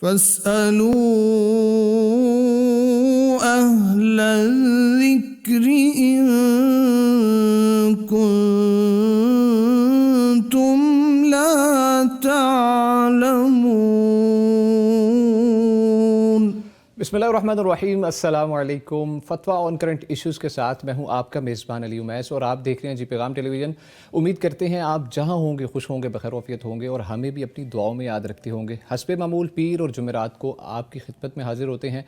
فاسألوا أهل الذكر إن كنتم لا تعلمون۔ بسم اللہ الرحمن الرحیم، السلام علیکم۔ فتویٰ آن کرنٹ ایشوز کے ساتھ میں ہوں آپ کا میزبان علی امیس، اور آپ دیکھ رہے ہیں جی پیغام ٹیلی ویژن۔ امید کرتے ہیں آپ جہاں ہوں گے خوش ہوں گے، بخیر وعافیت ہوں گے، اور ہمیں بھی اپنی دعاؤں میں یاد رکھتے ہوں گے۔ حسب معمول پیر اور جمعرات کو آپ کی خدمت میں حاضر ہوتے ہیں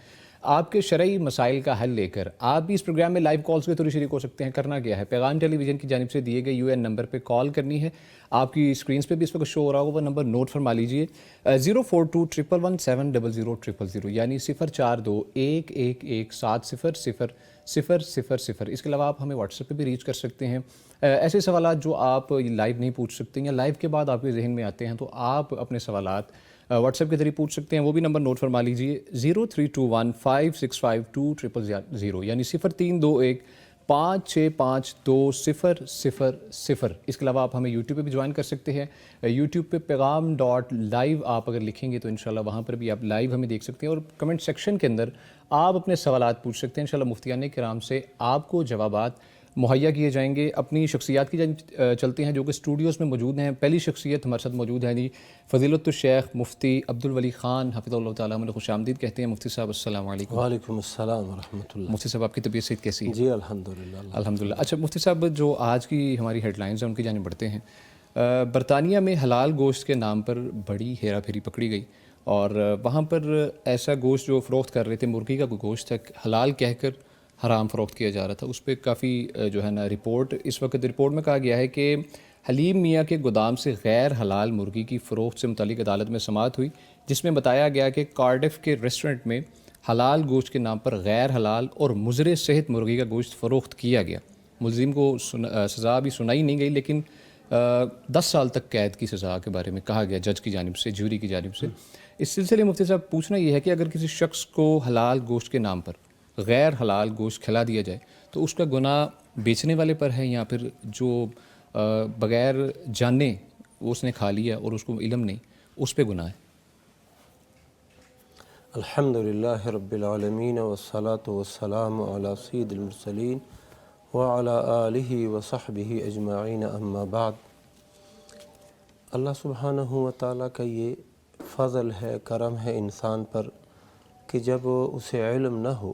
آپ کے شرعی مسائل کا حل لے کر۔ آپ بھی اس پروگرام میں لائیو کالز کے تھرو شریک ہو سکتے ہیں۔ کرنا کیا ہے، پیغام ٹیلی ویژن کی جانب سے دیے گئے UN نمبر پہ کال کرنی ہے۔ آپ کی اسکرینس پہ بھی اس وقت شو ہو رہا ہوگا، وہ نمبر نوٹ فرما لیجئے، 04211170000، یعنی 04211170000۔ اس کے علاوہ آپ ہمیں واٹس ایپ پہ بھی ریچ کر سکتے ہیں۔ ایسے سوالات جو آپ لائیو نہیں پوچھ سکتے یا لائیو کے بعد آپ کے ذہن میں آتے ہیں، تو آپ اپنے سوالات واٹس ایپ کے ذریعے پوچھ سکتے ہیں۔ وہ بھی نمبر نوٹ فرما لیجئے، 032156520000، یعنی 032156520000۔ اس کے علاوہ آپ ہمیں یوٹیوب پہ بھی جوائن کر سکتے ہیں۔ یوٹیوب پہ پیغام.live آپ اگر لکھیں گے تو انشاءاللہ وہاں پر بھی آپ لائیو ہمیں دیکھ سکتے ہیں، اور کمنٹ سیکشن کے اندر آپ اپنے سوالات پوچھ سکتے ہیں۔ انشاءاللہ مفتیان کرام سے آپ کو جوابات مہیا کیے جائیں گے۔ اپنی شخصیات کی جانب چلتے ہیں جو کہ اسٹوڈیوز میں موجود ہیں۔ پہلی شخصیت ہمارے ساتھ موجود ہے جی فضیلت الشیخ مفتی عبدالولی خان حفظہ اللہ تعالیٰ، ہمیں خوش آمدید کہتے ہیں۔ مفتی صاحب السلام علیکم۔ وعلیکم السلام ورحمۃ اللہ۔ مفتی صاحب آپ کی طبیعت صحت کیسی ہے؟ جی الحمدللہ الحمدللہ۔ اچھا مفتی صاحب، جو آج کی ہماری ہیڈ لائنز ہیں ان کی جانب بڑھتے ہیں۔ برطانیہ میں حلال گوشت کے نام پر بڑی ہیرا پھیری پکڑی گئی، اور وہاں پر ایسا گوشت جو فروخت کر رہے تھے، مرغی کا گوشت تھا، حلال کہہ کر حرام فروخت کیا جا رہا تھا۔ اس پہ کافی جو ہے نا رپورٹ، اس وقت رپورٹ میں کہا گیا ہے کہ حلیم میاں کے گودام سے غیر حلال مرغی کی فروخت سے متعلق عدالت میں سماعت ہوئی، جس میں بتایا گیا کہ کارڈف کے ریسٹورنٹ میں حلال گوشت کے نام پر غیر حلال اور مضر صحت مرغی کا گوشت فروخت کیا گیا۔ ملزم کو سزا بھی سنائی نہیں گئی، لیکن 10 سال تک قید کی سزا کے بارے میں کہا گیا جج کی جانب سے، جوری کی جانب سے۔ اس سلسلے مفتی صاحب پوچھنا یہ ہے کہ اگر کسی شخص کو حلال گوشت کے نام پر غیر حلال گوشت کھلا دیا جائے تو اس کا گناہ بیچنے والے پر ہے، یا پھر جو بغیر جانے اس نے کھا لیا اور اس کو علم نہیں، اس پہ گناہ ہے؟ الحمدللہ رب العالمین والصلاة والسلام علی سید المرسلین وعلی آلہ وصحبہ اجمعین، اما بعد۔ اللہ سبحانہ وتعالیٰ کا یہ فضل ہے، کرم ہے انسان پر کہ جب اسے علم نہ ہو،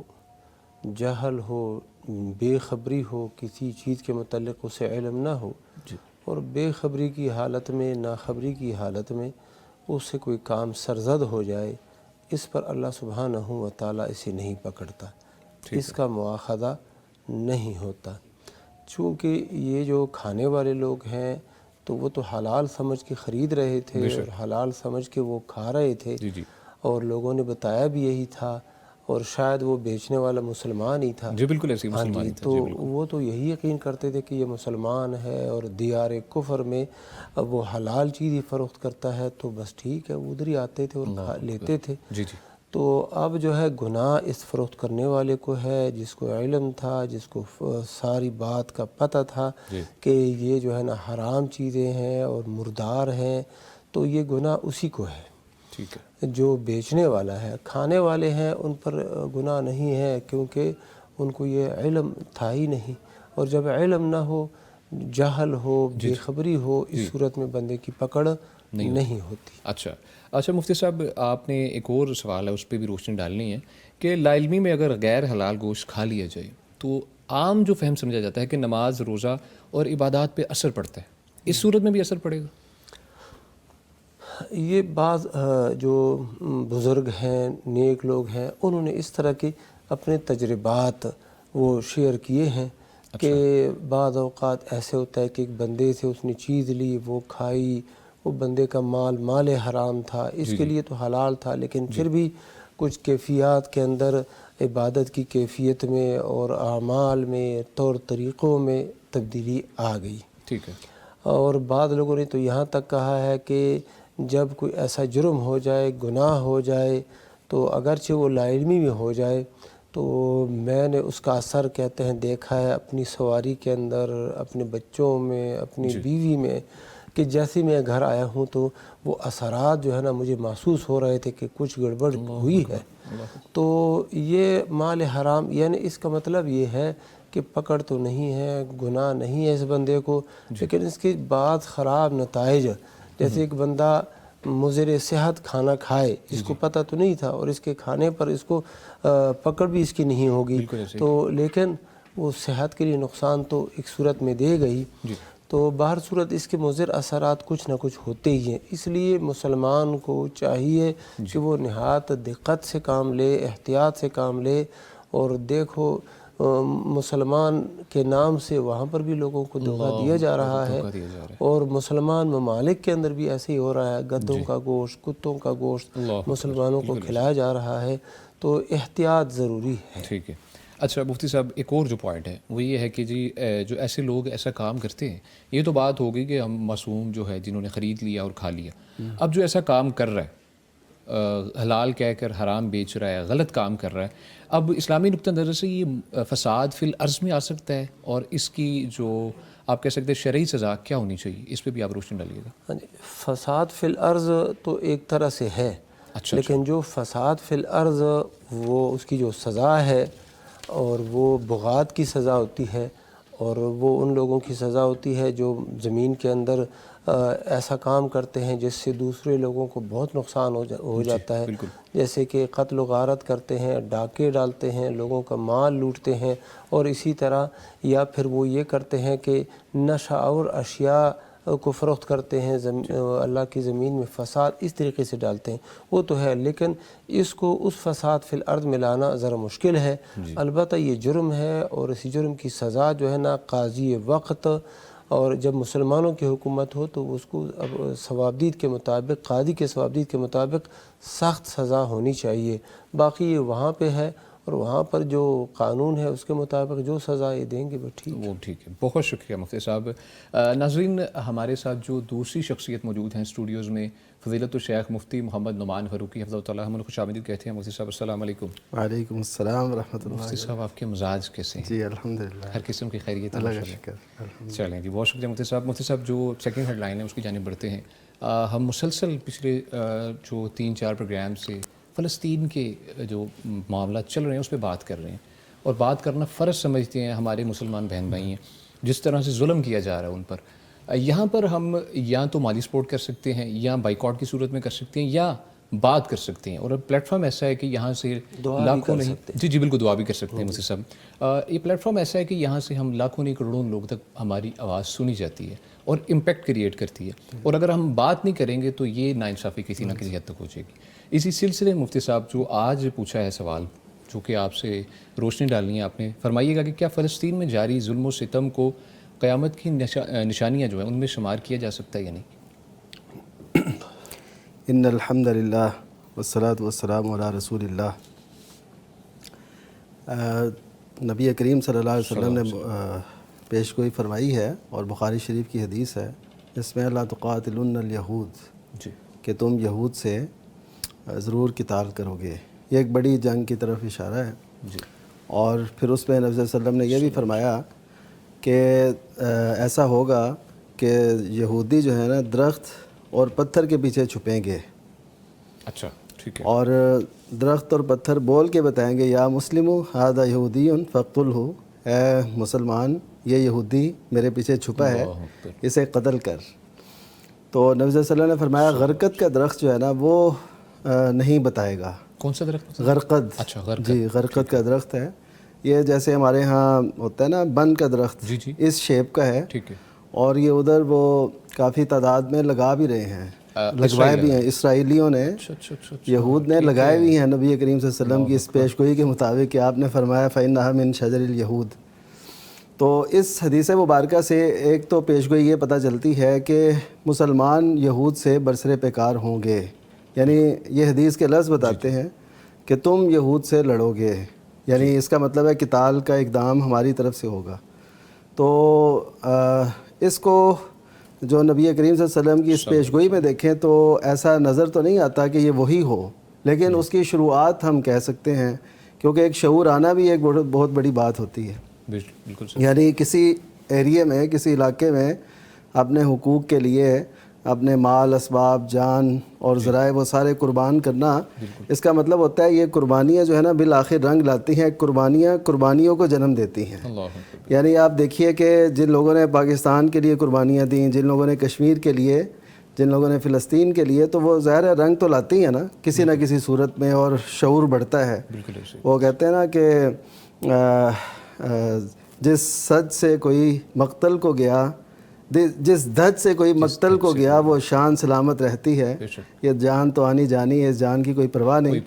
جہل ہو، بے خبری ہو، کسی چیز کے متعلق اسے علم نہ ہو، اور بے خبری کی حالت میں، ناخبری کی حالت میں اس سے کوئی کام سرزد ہو جائے، اس پر اللہ سبحانہ وتعالیٰ اسے نہیں پکڑتا، اس کا مواخذہ نہیں ہوتا۔ چونکہ یہ جو کھانے والے لوگ ہیں تو وہ تو حلال سمجھ کے خرید رہے تھے، اور حلال سمجھ کے وہ کھا رہے تھے، اور لوگوں نے بتایا بھی یہی تھا، اور شاید وہ بیچنے والا مسلمان ہی تھا۔ جی بالکل ایسی مسلمان ہی تھا۔ تو وہ تو یہی یقین کرتے تھے کہ یہ مسلمان ہے اور دیار کفر میں اب وہ حلال چیز ہی فروخت کرتا ہے، تو بس ٹھیک ہے، وہ ادھر ہی آتے تھے اور لیتے تھے۔ تو اب جو ہے گناہ اس فروخت کرنے والے کو ہے، جس کو علم تھا، جس کو ساری بات کا پتہ تھا کہ یہ جو ہے نا حرام چیزیں ہیں اور مردار ہیں، تو یہ گناہ اسی کو ہے۔ جو بیچنے والا ہے، کھانے والے ہیں، ان پر گناہ نہیں ہے، کیونکہ ان کو یہ علم تھا ہی نہیں، اور جب علم نہ ہو، جہل ہو، بے خبری ہو، اس صورت میں بندے کی پکڑ نہیں ہوتی۔ اچھا مفتی صاحب، آپ نے ایک اور سوال ہے، اس پہ بھی روشنی ڈالنی ہے کہ لا علمی میں اگر غیر حلال گوشت کھا لیا جائے تو عام جو فہم سمجھا جاتا ہے کہ نماز، روزہ اور عبادات پہ اثر پڑتا ہے، اس صورت میں بھی اثر پڑے گا؟ یہ بعض جو بزرگ ہیں، نیک لوگ ہیں، انہوں نے اس طرح کے اپنے تجربات وہ شیئر کیے ہیں کہ بعض اوقات ایسے ہوتا ہے کہ ایک بندے سے اس نے چیز لی، وہ کھائی، وہ بندے کا مال حرام تھا، اس کے لیے تو حلال تھا، لیکن پھر بھی کچھ کیفیات کے اندر عبادت کی کیفیت میں اور اعمال میں، طور طریقوں میں تبدیلی آ گئی۔ اور بعض لوگوں نے تو یہاں تک کہا ہے کہ جب کوئی ایسا جرم ہو جائے، گناہ ہو جائے، تو اگرچہ وہ لا علمی میں ہو جائے، تو میں نے اس کا اثر کہتے ہیں دیکھا ہے اپنی سواری کے اندر، اپنے بچوں میں، اپنی بیوی میں، کہ جیسے میں گھر آیا ہوں تو وہ اثرات جو ہے نا مجھے محسوس ہو رہے تھے کہ کچھ گڑبڑ ہوئی ہے. تو یہ مال حرام، یعنی اس کا مطلب یہ ہے کہ پکڑ تو نہیں ہے، گناہ نہیں ہے اس بندے کو، لیکن اس کے بعد خراب نتائج، جیسے ایک بندہ مضر صحت کھانا کھائے، اس کو پتہ تو نہیں تھا اور اس کے کھانے پر اس کو پکڑ بھی اس کی نہیں ہوگی، تو لیکن وہ صحت کے لیے نقصان تو ایک صورت میں دے گئی. تو باہر صورت اس کے مضر اثرات کچھ نہ کچھ ہوتے ہی ہیں. اس لیے مسلمان کو چاہیے کہ وہ نہایت دقت سے کام لے، احتیاط سے کام لے. اور دیکھو مسلمان کے نام سے وہاں پر بھی لوگوں کو دھوکہ دیا جا رہا ہے، اور مسلمان ممالک کے اندر بھی ایسے ہی ہو رہا ہے. گدھوں کا گوشت، کتوں کا گوشت مسلمانوں کو کھلایا جا رہا ہے، تو احتیاط ضروری ہے. ٹھیک ہے. اچھا مفتی صاحب، ایک اور جو پوائنٹ ہے وہ یہ ہے کہ جی جو ایسے لوگ ایسا کام کرتے ہیں، یہ تو بات ہوگی کہ ہم معصوم جو ہے جنہوں نے خرید لیا اور کھا لیا. اب جو ایسا کام کر رہا ہے، حلال کہہ کر حرام بیچ رہا ہے، غلط کام کر رہا ہے، اب اسلامی نقطہ نظر سے یہ فساد فی الارض میں آ سکتا ہے، اور اس کی جو آپ کہہ سکتے ہیں شرعی سزا کیا ہونی چاہیے، اس پہ بھی آپ روشنی ڈالیے گا. فساد فی الارض تو ایک طرح سے ہے، لیکن جو فساد فی الارض وہ اس کی جو سزا ہے، اور وہ بغات کی سزا ہوتی ہے، اور وہ ان لوگوں کی سزا ہوتی ہے جو زمین کے اندر ایسا کام کرتے ہیں جس سے دوسرے لوگوں کو بہت نقصان ہو جاتا ہے. جیسے کہ قتل و غارت کرتے ہیں، ڈاکے ڈالتے ہیں، لوگوں کا مال لوٹتے ہیں، اور اسی طرح یا پھر وہ یہ کرتے ہیں کہ نشہ اور اشیاء کو فروخت کرتے ہیں، اللہ کی زمین میں فساد اس طریقے سے ڈالتے ہیں. وہ تو ہے، لیکن اس کو اس فساد فی الارض میں لانا ذرا مشکل ہے. البتہ یہ جرم ہے، اور اسی جرم کی سزا جو ہے نا قاضی وقت، اور جب مسلمانوں کی حکومت ہو تو اس کو اب ثوابدید کے مطابق، قاضی کے ثوابدید کے مطابق سخت سزا ہونی چاہیے. باقی یہ وہاں پہ ہے، اور وہاں پر جو قانون ہے اس کے مطابق جو سزا یہ دیں گے وہ ٹھیک ہے. بہت شکریہ مفتی صاحب. ناظرین، ہمارے ساتھ جو دوسری شخصیت موجود ہیں اسٹوڈیوز میں، فضیلت الشیخ مفتی محمد نعمان فاروقی حفظہ اللہ، ہم خوش آمدید کہتے ہیں. مفتی صاحب السلام علیکم. وعلیکم السلام ورحمۃ اللہ. مفتی صاحب، آپ کے مزاج کیسے ہیں؟ جی الحمدللہ، ہر قسم کی خیریت ہے. اللہ کا شکر. چلیں جی، بہت شکریہ مفتی صاحب. مفتی صاحب، جو سیکنڈ ہیڈ لائن ہے اس کی جانب بڑھتے ہیں. ہم مسلسل پچھلے جو 3-4 پروگرام سے فلسطین کے جو معاملات چل رہے ہیں اس پہ بات کر رہے ہیں، اور بات کرنا فرض سمجھتے ہیں. ہمارے مسلمان بہن بھائی ہیں، جس طرح سے ظلم کیا جا رہا ہے ان پر، یہاں پر ہم یا تو مالی سپورٹ کر سکتے ہیں، یا بائیکاٹ کی صورت میں کر سکتے ہیں، یا بات کر سکتے ہیں. اور پلیٹ فارم ایسا ہے کہ یہاں سے لاکھوں نہیں، جی بالکل دعا بھی کر سکتے ہیں مفتی صاحب. یہ پلیٹ فارم ایسا ہے کہ یہاں سے ہم لاکھوں نہیں کروڑوں لوگ تک ہماری آواز سنی جاتی ہے اور امپیکٹ کریٹ کرتی ہے. اور اگر ہم بات نہیں کریں گے تو یہ ناانصافی کسی نہ کسی حد تک ہو جائے گی. اسی سلسلے میں مفتی صاحب، جو آج پوچھا ہے سوال، جو کہ آپ سے روشنی ڈالنی ہے آپ نے، فرمائیے گا کہ کیا فلسطین میں جاری ظلم و ستم کو قیامت کی نشانیاں جو ہیں ان میں شمار کیا جا سکتا ہے یا نہیں؟ ان الحمد للہ والصلاۃ والسلام علی رسول اللہ. نبی کریم صلی اللہ علیہ وسلم نے پیش گوئی فرمائی ہے، اور بخاری شریف کی حدیث ہے، جس میں لا تقاتلن الیہود، کہ تم یہود سے ضرور قتال کرو گے. یہ ایک بڑی جنگ کی طرف اشارہ ہے. اور پھر اس میں نبی صلی اللہ علیہ وسلم نے یہ بھی فرمایا کہ ایسا ہوگا کہ یہودی جو ہے نا درخت اور پتھر کے پیچھے چھپیں گے. اچھا ٹھیک ہے. اور درخت اور پتھر بول کے بتائیں گے یا مسلمو ھذا یہودی فاقتلہ، اے مسلمان یہ یہودی میرے پیچھے چھپا ہے، اسے قتل کر. تو نبی صلی اللہ علیہ وسلم نے فرمایا غرقد کا درخت جو ہے نا وہ نہیں بتائے گا. کون سا درخت؟ غرقد. اچھا غرقد. جی غرقد کا درخت ہے. یہ جیسے ہمارے ہاں ہوتا ہے نا بن کا درخت، اس شیپ کا ہے. ٹھیک ہے. اور یہ ادھر وہ کافی تعداد میں لگا بھی رہے ہیں، لگوائے بھی ہیں اسرائیلیوں نے، یہود نے لگائے بھی ہیں نبی کریم صلی اللہ علیہ وسلم کی اس پیش گوئی کے مطابق کہ آپ نے فرمایا فَإِنَّهَا مِن شَجَرِ الْيَهُودِ. تو اس حدیث مبارکہ سے ایک تو پیش گوئی یہ پتہ چلتی ہے کہ مسلمان یہود سے برسر پیکار ہوں گے. یعنی یہ حدیث کے لفظ بتاتے ہیں کہ تم یہود سے لڑو گے، یعنی اس کا مطلب ہے قتال کا اقدام ہماری طرف سے ہوگا. تو اس کو جو نبی کریم صلی اللہ علیہ وسلم کی اس پیش گوئی میں دیکھیں تو ایسا نظر تو نہیں آتا کہ یہ وہی ہو، لیکن اس کی شروعات ہم کہہ سکتے ہیں، کیونکہ ایک شعور آنا بھی ایک بہت بڑی بات ہوتی ہے. بالکل. یعنی کسی ایریے میں، کسی علاقے میں اپنے حقوق کے لیے اپنے مال، اسباب، جان اور ذرائع وہ سارے قربان کرنا، اس کا مطلب ہوتا ہے یہ قربانیاں جو ہے نا بالآخر رنگ لاتی ہیں، قربانیوں کو جنم دیتی ہیں۔ یعنی آپ دیکھیے کہ جن لوگوں نے پاکستان کے لیے قربانیاں دیں، جن لوگوں نے کشمیر کے لیے، جن لوگوں نے فلسطین کے لیے، تو وہ ظاہر ہے رنگ تو لاتی ہیں نا کسی نہ کسی صورت میں، اور شعور بڑھتا ہے۔ وہ کہتے ہیں نا کہ جس سد سے کوئی مقتل کو گیا، جس دھج سے کوئی مقتل کو گیا، وہ شان سلامت رہتی ہے۔ یہ جان تو آنی جانی ہے، اس جان کی کوئی پرواہ نہیں۔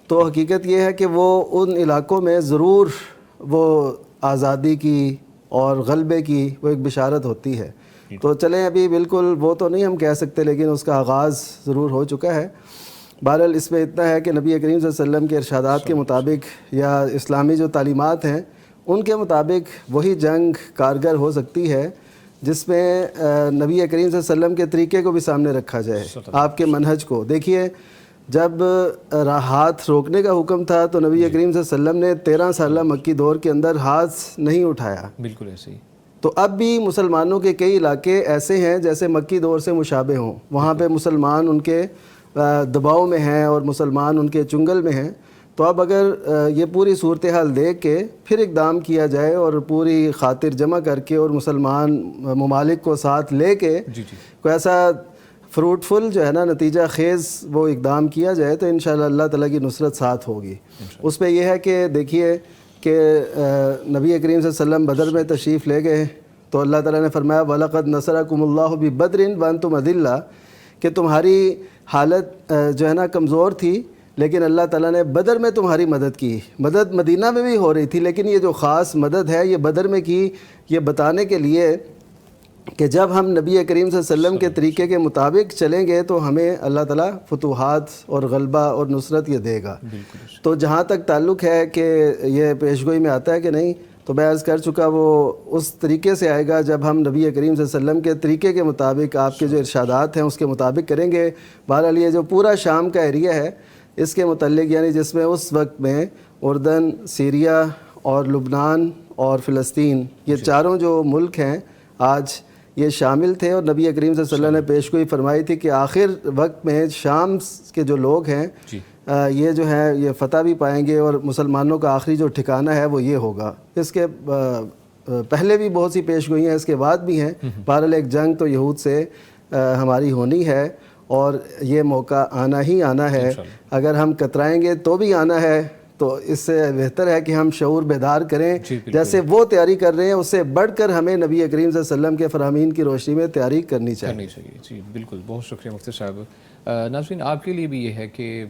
تو حقیقت یہ ہے کہ وہ ان علاقوں میں ضرور وہ آزادی کی اور غلبے کی وہ ایک بشارت ہوتی ہے۔ تو چلیں ابھی بالکل وہ تو نہیں ہم کہہ سکتے، لیکن اس کا آغاز ضرور ہو چکا ہے۔ بہرحال اس میں اتنا ہے کہ نبی کریم صلی اللہ علیہ وسلم کے ارشادات کے مطابق یا اسلامی جو تعلیمات ہیں ان کے مطابق وہی جنگ کارگر ہو سکتی ہے جس میں نبی کریم صلی اللہ علیہ وسلم کے طریقے کو بھی سامنے رکھا جائے، آپ کے منہج کو۔ دیکھیے جب ہاتھ روکنے کا حکم تھا تو نبی کریم صلی اللہ علیہ وسلم نے 13 سالہ مکی دور کے اندر ہاتھ نہیں اٹھایا۔ بالکل ایسے ہی۔ تو اب بھی مسلمانوں کے کئی علاقے ایسے ہیں جیسے مکی دور سے مشابہ ہوں، وہاں پہ مسلمان ان کے دباؤ میں ہیں اور مسلمان ان کے چنگل میں ہیں۔ تو اب اگر یہ پوری صورتحال دیکھ کے پھر اقدام کیا جائے اور پوری خاطر جمع کر کے اور مسلمان ممالک کو ساتھ لے کے کوئی ایسا فروٹفل جو ہے نا نتیجہ خیز وہ اقدام کیا جائے تو انشاءاللہ اللہ تعالیٰ کی نصرت ساتھ ہوگی۔ اس پہ یہ ہے کہ دیکھیے کہ نبی کریم صلی اللہ علیہ وسلم بدر میں تشریف لے گئے تو اللہ تعالیٰ نے فرمایا وَلَقَدْ نَصَرَكُمُ اللَّهُ بِبَدْرٍ وَأَنْتُمْ أَذِلَّةٌ، کہ تمہاری حالت جو ہے نا کمزور تھی لیکن اللہ تعالیٰ نے بدر میں تمہاری مدد کی۔ مدد مدینہ میں بھی ہو رہی تھی لیکن یہ جو خاص مدد ہے یہ بدر میں کی، یہ بتانے کے لیے کہ جب ہم نبی کریم صلی اللہ علیہ وسلم کے طریقے کے مطابق چلیں گے تو ہمیں اللہ تعالیٰ فتوحات اور غلبہ اور نصرت یہ دے گا۔ تو جہاں تک تعلق ہے کہ یہ پیشگوئی میں آتا ہے کہ نہیں، تو میں عرض کر چکا وہ اس طریقے سے آئے گا جب ہم نبی کریم صلی اللہ علیہ وسلم کے طریقے کے مطابق آپ کے جو ارشادات ہیں اس کے مطابق کریں گے۔ بہرحال یہ جو پورا شام کا ایریا ہے اس کے متعلق یعنی جس میں اس وقت میں اردن، سیریا اور لبنان اور فلسطین یہ چاروں جو ملک ہیں آج یہ شامل تھے، اور نبی کریم صلی اللہ علیہ وسلم نے پیشگوئی فرمائی تھی کہ آخر وقت میں شام کے جو لوگ ہیں یہ جو ہے یہ فتح بھی پائیں گے اور مسلمانوں کا آخری جو ٹھکانہ ہے وہ یہ ہوگا۔ اس کے پہلے بھی بہت سی پیشگوئیاں ہیں، اس کے بعد بھی ہیں۔ بہرحال ایک جنگ تو یہود سے ہماری ہونی ہے اور یہ موقع آنا ہی آنا ہے۔ اگر ہم کترائیں گے تو بھی آنا ہے، تو اس سے بہتر ہے کہ ہم شعور بیدار کریں، جیسے وہ تیاری کر رہے ہیں اس سے بڑھ کر ہمیں نبی کریم صلی اللہ علیہ وسلم کے فرامین کی روشنی میں تیاری کرنی چاہیے۔ جی بالکل، بہت شکریہ مفتی صاحب۔ ناظرین آپ کے لیے بھی یہ ہے کہ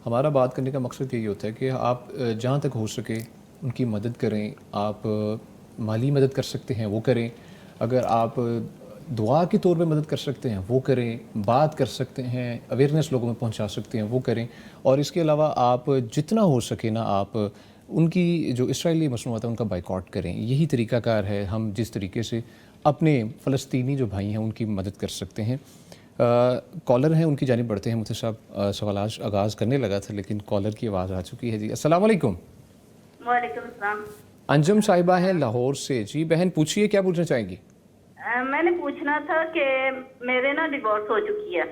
ہمارا بات کرنے کا مقصد یہی ہوتا ہے کہ آپ جہاں تک ہو سکے ان کی مدد کریں، آپ مالی مدد کر سکتے ہیں وہ کریں، اگر آپ دعا کے طور پہ مدد کر سکتے ہیں وہ کریں، بات کر سکتے ہیں، اویئرنیس لوگوں میں پہنچا سکتے ہیں وہ کریں، اور اس کے علاوہ آپ جتنا ہو سکے نا آپ ان کی جو اسرائیلی مصنوعات ہیں ان کا بائیکاٹ کریں۔ یہی طریقہ کار ہے ہم جس طریقے سے اپنے فلسطینی جو بھائی ہیں ان کی مدد کر سکتے ہیں۔ کالر ہیں ان کی جانب بڑھتے ہیں۔ مفتی صاحب سوالات آغاز کرنے لگا تھا لیکن کالر کی آواز آ چکی ہے۔ جی السلام علیکم۔ وعلیکم السلام۔ انجم صاحبہ ہیں لاہور سے۔ جی بہن پوچھیے، کیا پوچھنا چاہیں گی؟ میں نے پوچھنا تھا کہ میرے نا ڈیورس ہو چکی ہے۔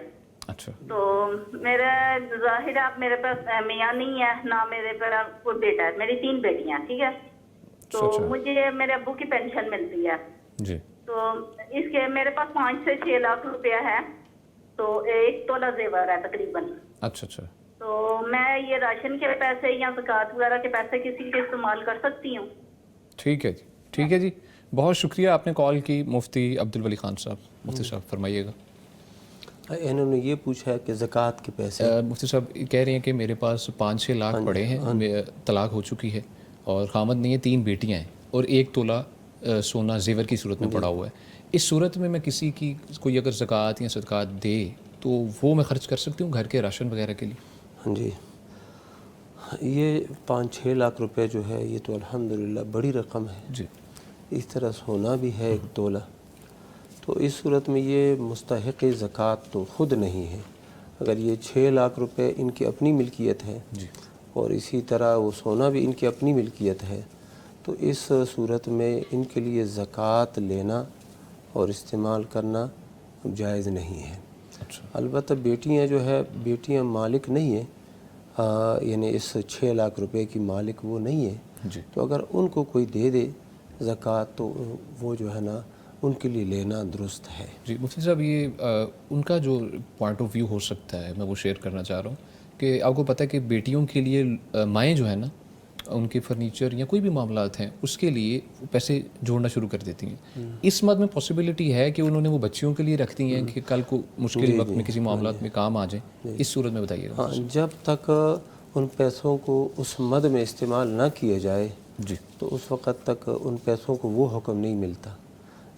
اچھا۔ تو میرا ظاہر ہے اب میرے پاس میاں نہیں ہے، نہ میرے پاس کوئی بیٹا ہے، میری 3 بیٹیاں، ٹھیک ہے۔ تو مجھے میرے ابو کی پینشن ملتی ہے جی۔ تو اس کے میرے پاس 5 سے 6 لاکھ روپیہ ہے، تو 1 تولہ زیور ہے تقریباً۔ اچھا اچھا۔ تو میں یہ راشن کے پیسے یا زکوٰۃ وغیرہ کے پیسے کسی کے استعمال کر سکتی ہوں؟ ٹھیک ہے جی، ٹھیک ہے جی، بہت شکریہ آپ نے کال کی۔ مفتی عبدالولی خان صاحب، مفتی صاحب فرمائیے گا۔ انہوں نے یہ پوچھا ہے کہ زکوٰۃ کے پیسے، مفتی صاحب کہہ رہے ہیں کہ میرے پاس 5-6 لاکھ پڑے ہیں، طلاق ہو چکی ہے اور خامد نہیں ہے، 3 بیٹیاں ہیں اور 1 تولہ سونا زیور کی صورت میں پڑا ہوا ہے۔ اس صورت میں کسی کی کوئی اگر زکوٰۃ یا صدقات دے تو وہ میں خرچ کر سکتی ہوں گھر کے راشن وغیرہ کے لیے؟ ہاں جی، یہ 5-6 لاکھ روپے جو ہے یہ تو الحمدللہ بڑی رقم ہے جی۔ اس طرح سونا بھی ہے 1 تولہ، تو اس صورت میں یہ مستحق زکوٰۃ تو خود نہیں ہے۔ اگر یہ 6 لاکھ روپے ان کی اپنی ملکیت ہے اور اسی طرح وہ سونا بھی ان کی اپنی ملکیت ہے، تو اس صورت میں ان کے لیے زکوٰۃ لینا اور استعمال کرنا جائز نہیں ہے۔ البتہ بیٹیاں جو ہے بیٹیاں مالک نہیں ہیں، یعنی اس 6 لاکھ روپے کی مالک وہ نہیں ہے، تو اگر ان کو کوئی دے دے زکوٰۃ تو وہ جو ہے نا ان کے لیے لینا درست ہے۔ جی مفتی صاحب، یہ ان کا جو پوائنٹ آف ویو ہو سکتا ہے میں وہ شیئر کرنا چاہ رہا ہوں کہ آپ کو پتہ ہے کہ بیٹیوں کے لیے مائیں جو ہے نا ان کے فرنیچر یا کوئی بھی معاملات ہیں اس کے لیے پیسے جوڑنا شروع کر دیتی ہیں۔ اس مد میں پاسبلٹی ہے کہ انہوں نے وہ بچیوں کے لیے رکھتی ہیں کہ کل کو مشکل وقت میں کسی معاملات میں کام آ جائیں، اس صورت میں بتائیے گا۔ ہاں، جب تک ان پیسوں کو اس مد میں استعمال نہ کیا جائے جی تو اس وقت تک ان پیسوں کو وہ حکم نہیں ملتا،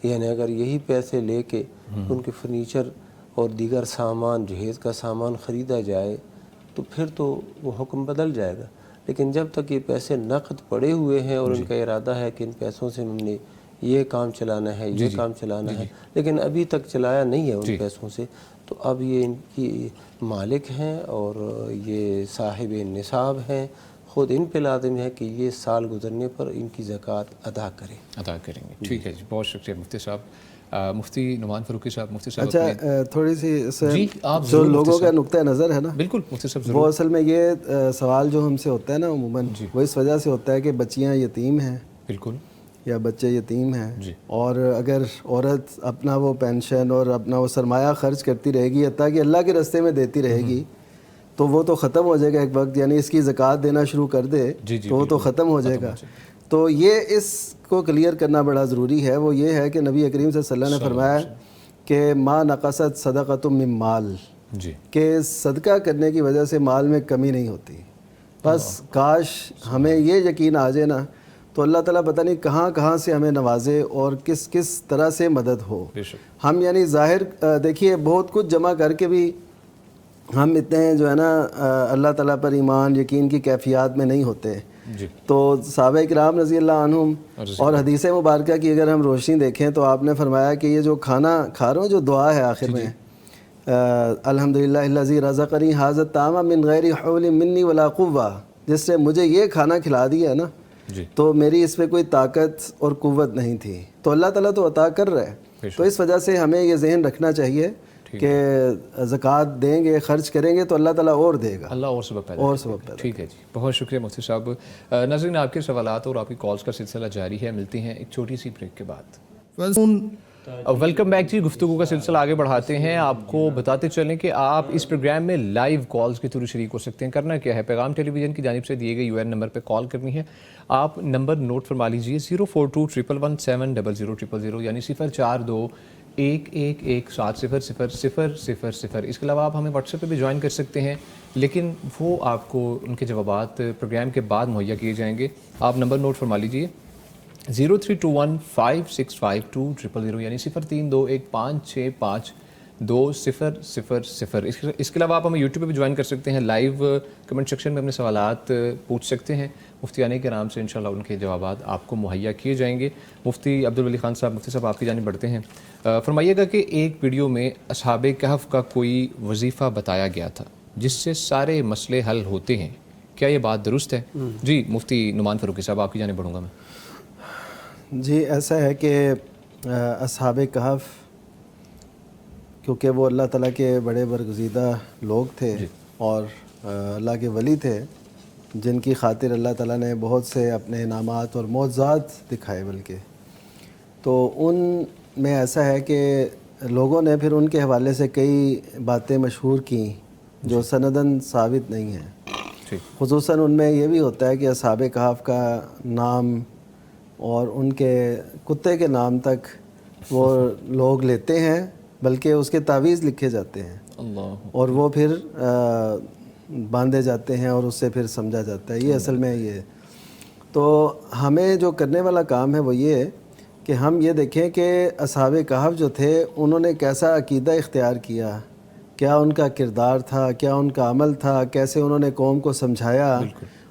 یعنی اگر یہی پیسے لے کے ان کے فرنیچر اور دیگر سامان جہیز کا سامان خریدا جائے تو پھر تو وہ حکم بدل جائے گا، لیکن جب تک یہ پیسے نقد پڑے ہوئے ہیں اور ان کا ارادہ ہے کہ ان پیسوں سے ہم نے یہ کام چلانا ہے یہ کام چلانا ہے، لیکن ابھی تک چلایا نہیں ہے ان پیسوں سے، تو اب یہ ان کی مالک ہیں اور یہ صاحب نصاب ہیں، خود ان پہ لازم ہے کہ یہ سال گزرنے پر ان کی زکوٰۃ ادا کریں گے۔ ٹھیک ہے جی، بہت شکریہ مفتی صاحب۔ مفتی نعمان فاروقی صاحب، مفتی صاحب اچھا تھوڑی سی جی آپ جو لوگوں کا نقطہ نظر ہے نا، بالکل مفتی صاحب وہ اصل میں یہ سوال جو ہم سے ہوتا ہے نا عموماً وہ اس وجہ سے ہوتا ہے کہ بچیاں یتیم ہیں بالکل یا بچے یتیم ہیں، اور اگر عورت اپنا وہ پینشن اور اپنا وہ سرمایہ خرچ کرتی رہے گی حتیٰ کہ اللہ کے راستے میں دیتی رہے گی تو وہ تو ختم ہو جائے گا ایک وقت، یعنی اس کی زکوٰۃ دینا شروع کر دے تو وہ تو ختم ہو جائے گا۔ تو یہ اس کو کلیئر کرنا بڑا ضروری ہے، وہ یہ ہے کہ نبی کریم صلی اللہ علیہ وسلم نے فرمایا کہ ما نقصت صدقۃ من مال، کہ صدقہ کرنے کی وجہ سے مال میں کمی نہیں ہوتی۔ بس کاش ہمیں یہ یقین آ جائے نا تو اللہ تعالیٰ پتہ نہیں کہاں کہاں سے ہمیں نوازے اور کس کس طرح سے مدد ہو۔ ہم یعنی ظاہر دیکھیے بہت کچھ جمع کر کے بھی ہم اتنے جو ہے نا اللہ تعالیٰ پر ایمان یقین کی کیفیات میں نہیں ہوتے۔ تو صحابہ کرام رضی اللہ عنہم اور حدیث مبارکہ کی اگر ہم روشنی دیکھیں تو آپ نے فرمایا کہ یہ جو کھانا کھا رہا ہوں جو دعا ہے آخر میں الحمدللہ الذی رزقنی ھذا الطعام من غیر حول منی ولا قوہ، جس نے مجھے یہ کھانا کھلا دیا ہے نا تو میری اس پہ کوئی طاقت اور قوت نہیں تھی، تو اللہ تعالیٰ تو عطا کر رہا ہے۔ تو اس وجہ سے ہمیں یہ ذہن رکھنا چاہیے کہ زکوٰۃ دیں گے خرچ کریں گے تو اللہ تعالیٰ اور دے گا، اللہ اور سبب پیدا۔ ٹھیک ہے جی، بہت شکریہ مفتی صاحب۔ ناظرین آپ کے سوالات اور آپ کی کالز کا سلسلہ جاری ہے، ملتے ہیں ایک چھوٹی سی بریک کے بعد۔ ویلکم بیک جی، گفتگو کا سلسلہ آگے بڑھاتے ہیں۔ آپ کو بتاتے چلیں کہ آپ اس پروگرام میں لائیو کالز کے تھرو شریک ہو سکتے ہیں۔ کرنا کیا ہے، پیغام ٹیلی ویژن کی جانب سے دیے گئے UN نمبر پہ کال کرنی ہے۔ آپ نمبر نوٹ فرما لیجیے 0421117000، یعنی 0421117000۔ اس کے علاوہ آپ ہمیں واٹس ایپ پہ بھی جوائن کر سکتے ہیں، لیکن وہ آپ کو ان کے جوابات پروگرام کے بعد مہیا کیے جائیں گے۔ آپ نمبر نوٹ فرما لیجیے 0321565200، یعنی 0321565200۔ اس کے علاوہ آپ ہمیں یوٹیوب پہ بھی جوائن کر سکتے ہیں، لائیو کمنٹ سیکشن میں اپنے سوالات پوچھ سکتے ہیں، مفتیان کرام سے انشاءاللہ ان کے جوابات آپ کو مہیا کیے جائیں گے۔ مفتی عبدالولی خان صاحب، مفتی صاحب آپ کی جانب بڑھتے ہیں، فرمائیے گا کہ ایک ویڈیو میں اصحاب کہف کا کوئی وظیفہ بتایا گیا تھا جس سے سارے مسئلے حل ہوتے ہیں، کیا یہ بات درست ہے؟ جی مفتی نعمان فاروقی صاحب آپ کی جانب بڑھوں گا میں۔ جی ایسا ہے کہ اصحاب کہف کیونکہ وہ اللہ تعالیٰ کے بڑے برگزیدہ لوگ تھے اور اللہ کے ولی تھے جن کی خاطر اللہ تعالیٰ نے بہت سے اپنے انعامات اور معجزات دکھائے، بلکہ تو ان میں ایسا ہے کہ لوگوں نے پھر ان کے حوالے سے کئی باتیں مشہور کیں جو سندن ثابت نہیں ہیں۔ خصوصاً ان میں یہ بھی ہوتا ہے کہ اصحاب کہف کا نام اور ان کے کتے کے نام تک وہ لوگ لیتے ہیں، بلکہ اس کے تعویذ لکھے جاتے ہیں اور وہ پھر باندھے جاتے ہیں اور اس سے پھر سمجھا جاتا ہے۔ یہ اصل میں یہ تو ہمیں جو کرنے والا کام ہے وہ یہ ہے کہ ہم یہ دیکھیں کہ اصحاب کہف جو تھے انہوں نے کیسا عقیدہ اختیار کیا، کیا ان کا کردار تھا، کیا ان کا عمل تھا، کیسے انہوں نے قوم کو سمجھایا،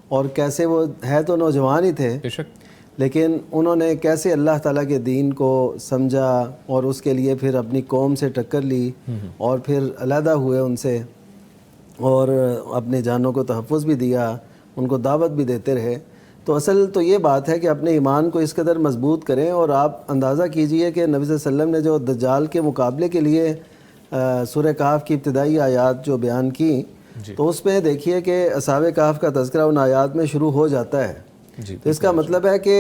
اور کیسے وہ ہے تو نوجوان ہی تھے لیکن انہوں نے کیسے اللہ تعالیٰ کے دین کو سمجھا اور اس کے لیے پھر اپنی قوم سے ٹکر لی اور پھر علیحدہ ہوئے ان سے اور اپنی جانوں کو تحفظ بھی دیا، ان کو دعوت بھی دیتے رہے۔ تو اصل تو یہ بات ہے کہ اپنے ایمان کو اس قدر مضبوط کریں، اور آپ اندازہ کیجئے کہ نبی صلی اللہ علیہ وسلم نے جو دجال کے مقابلے کے لیے سورہ کہف کی ابتدائی آیات جو بیان کی، تو اس میں دیکھیے کہ اصحاب کہف کا تذکرہ ان آیات میں شروع ہو جاتا ہے۔ تو اس کا مطلب ہے کہ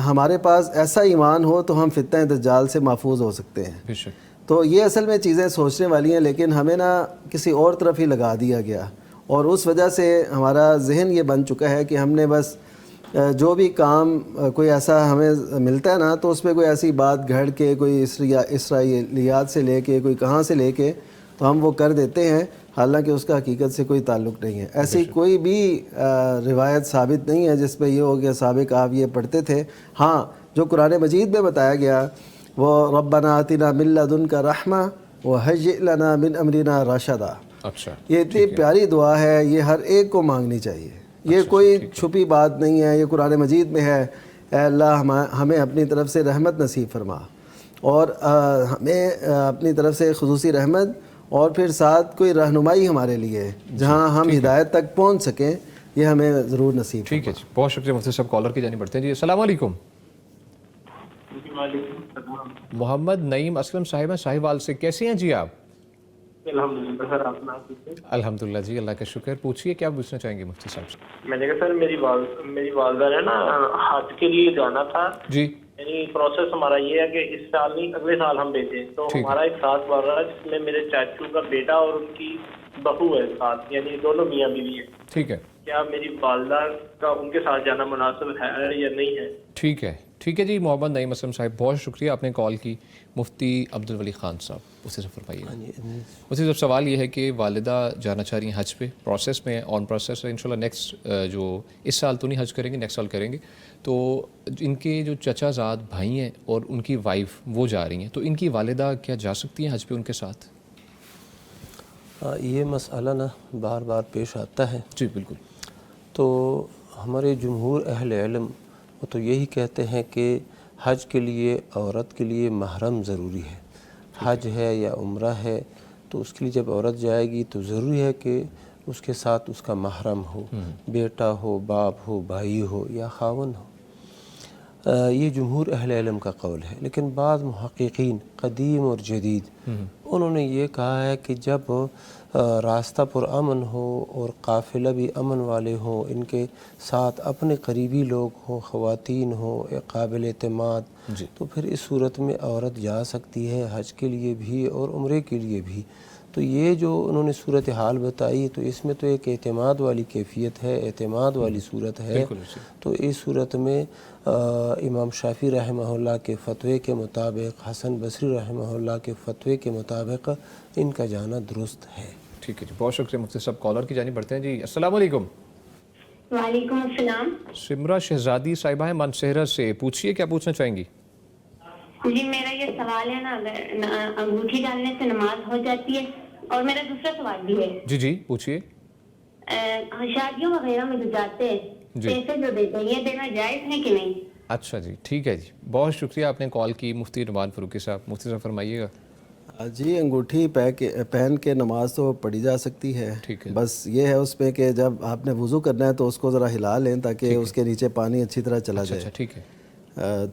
ہمارے پاس ایسا ایمان ہو تو ہم فتنہ دجال سے محفوظ ہو سکتے ہیں۔ تو یہ اصل میں چیزیں سوچنے والی ہیں، لیکن ہمیں نا کسی اور طرف ہی لگا دیا گیا، اور اس وجہ سے ہمارا ذہن یہ بن چکا ہے کہ ہم نے بس جو بھی کام کوئی ایسا ہمیں ملتا ہے نا، تو اس پہ کوئی ایسی بات گھڑ کے، کوئی اسرائیلیات سے لے کے، کوئی کہاں سے لے کے، تو ہم وہ کر دیتے ہیں، حالانکہ اس کا حقیقت سے کوئی تعلق نہیں ہے۔ ایسی کوئی بھی روایت ثابت نہیں ہے جس پہ یہ ہو کہ اصحاب کہف یہ پڑھتے تھے۔ ہاں، جو قرآن مجید میں بتایا گیا وہ ربنا آتنا من لدنک رحمہ وہیئ لنا من امرنا رشدا، اچھا، یہ اتنی پیاری دعا ہے، یہ ہر ایک کو مانگنی چاہیے، یہ کوئی چھپی بات نہیں ہے، یہ قرآن مجید میں ہے۔ اے اللہ ہمیں اپنی طرف سے رحمت نصیب فرما، اور ہمیں اپنی طرف سے خصوصی رحمت، اور پھر ساتھ کوئی رہنمائی ہمارے لیے جہاں ہم ہدایت تک پہنچ سکیں، یہ ہمیں ضرور نصیب فرما۔ ٹھیک ہے جی، بہت شکریہ مفتی صاحب، کالر کی جانب بڑھتے ہیں جی۔ السلام علیکم۔ محمد نعیم اسلم صاحب ہیں صاحبال سے، کیسے ہیں جی آپ؟ الحمدللہ سر، آپ الحمدللہ جی، اللہ کا شکر۔ پوچھیے کیا پوچھنا چاہیں گے مفتی صاحب سے؟ میں نے کہا سر میری والدہ نے نا حج کے لیے جانا تھا جی، یعنی پروسیس ہمارا یہ ہے کہ اس سال نہیں اگلے سال ہم بھیجیں، تو ہمارا ایک ساتھ بڑھ رہا ہے جس میں میرے چاچو کا بیٹا اور ان کی بہو ہے ساتھ، یعنی دونوں میاں بیوی ہیں۔ ٹھیک ہے، کیا میری والدہ کا ان کے ساتھ جانا مناسب ہے یا نہیں ہے؟ ٹھیک ہے، ٹھیک ہے جی۔ محمد نعیم اسلم صاحب بہت شکریہ آپ نے کال کی۔ مفتی عبدالولی خان صاحب اسے سے فرمائیے گا۔ مفتی صاحب سوال یہ ہے کہ والدہ جانا چاہ رہی ہیں حج پہ، پروسیس میں آن پروسیس ہے، انشاءاللہ نیکسٹ جو اس سال تو نہیں حج کریں گے، نیکسٹ سال کریں گے، تو ان کے جو چچا زاد بھائی ہیں اور ان کی وائف وہ جا رہی ہیں، تو ان کی والدہ کیا جا سکتی ہیں حج پہ ان کے ساتھ؟ یہ مسئلہ نا بار بار پیش آتا ہے۔ جی بالکل۔ تو ہمارے جمہور اہل علم وہ تو یہی کہتے ہیں کہ حج کے لیے عورت کے لیے محرم ضروری ہے۔ حج ہے یا عمرہ ہے تو اس کے لیے جب عورت جائے گی تو ضروری ہے کہ اس کے ساتھ اس کا محرم ہو، بیٹا ہو، باپ ہو، بھائی ہو یا خاوند ہو۔ یہ جمہور اہل علم کا قول ہے، لیکن بعض محققین قدیم اور جدید انہوں نے یہ کہا ہے کہ جب راستہ پر امن ہو اور قافلہ بھی امن والے ہوں، ان کے ساتھ اپنے قریبی لوگ ہوں، خواتین ہوں قابل اعتماد، تو پھر اس صورت میں عورت جا سکتی ہے حج کے لیے بھی اور عمرے کے لیے بھی۔ تو یہ جو انہوں نے صورتحال بتائی تو اس میں تو ایک اعتماد والی کیفیت ہے، اعتماد والی صورت ہے۔ تو اس صورت میں امام شافعی رحمہ اللہ کے فتوے کے مطابق، حسن بصری رحمہ اللہ کے فتوے کے مطابق ان کا جانا درست ہے۔ ٹھیک ہے جی، بہت شکریہ مفتی صاحب، کالر کی جانب بڑھتے ہیں جی۔ السلام علیکم۔ وعلیکم السلام۔ سمرہ شہزادی صاحبہ ہیں مانسہرہ سے، پوچھیے کیا پوچھنا چاہیں گی؟ جی میرا یہ سوال ہے نا، اگر انگوٹھی ڈالنے سے نماز ہو جاتی ہے، اور میرا دوسرا سوال بھی ہے۔ جی جی پوچھیے۔ شادیوں وغیرہ میں جو جاتے ہیں پیسے جو دیتے ہیں، یہ دینا جائز ہے کہ نہیں؟ اچھا جی، ٹھیک ہے جی، بہت شکریہ آپ نے کال کی۔ مفتی نعمان فاروقی صاحب، مفتی صاحب فرمائیے گا۔ جی، انگوٹھی پہن کے نماز تو پڑھی جا سکتی ہے، بس یہ ہے اس پہ کہ جب آپ نے وضو کرنا ہے تو اس کو ذرا ہلا لیں تاکہ اس کے نیچے پانی اچھی طرح چلا جائے، ٹھیک ہے،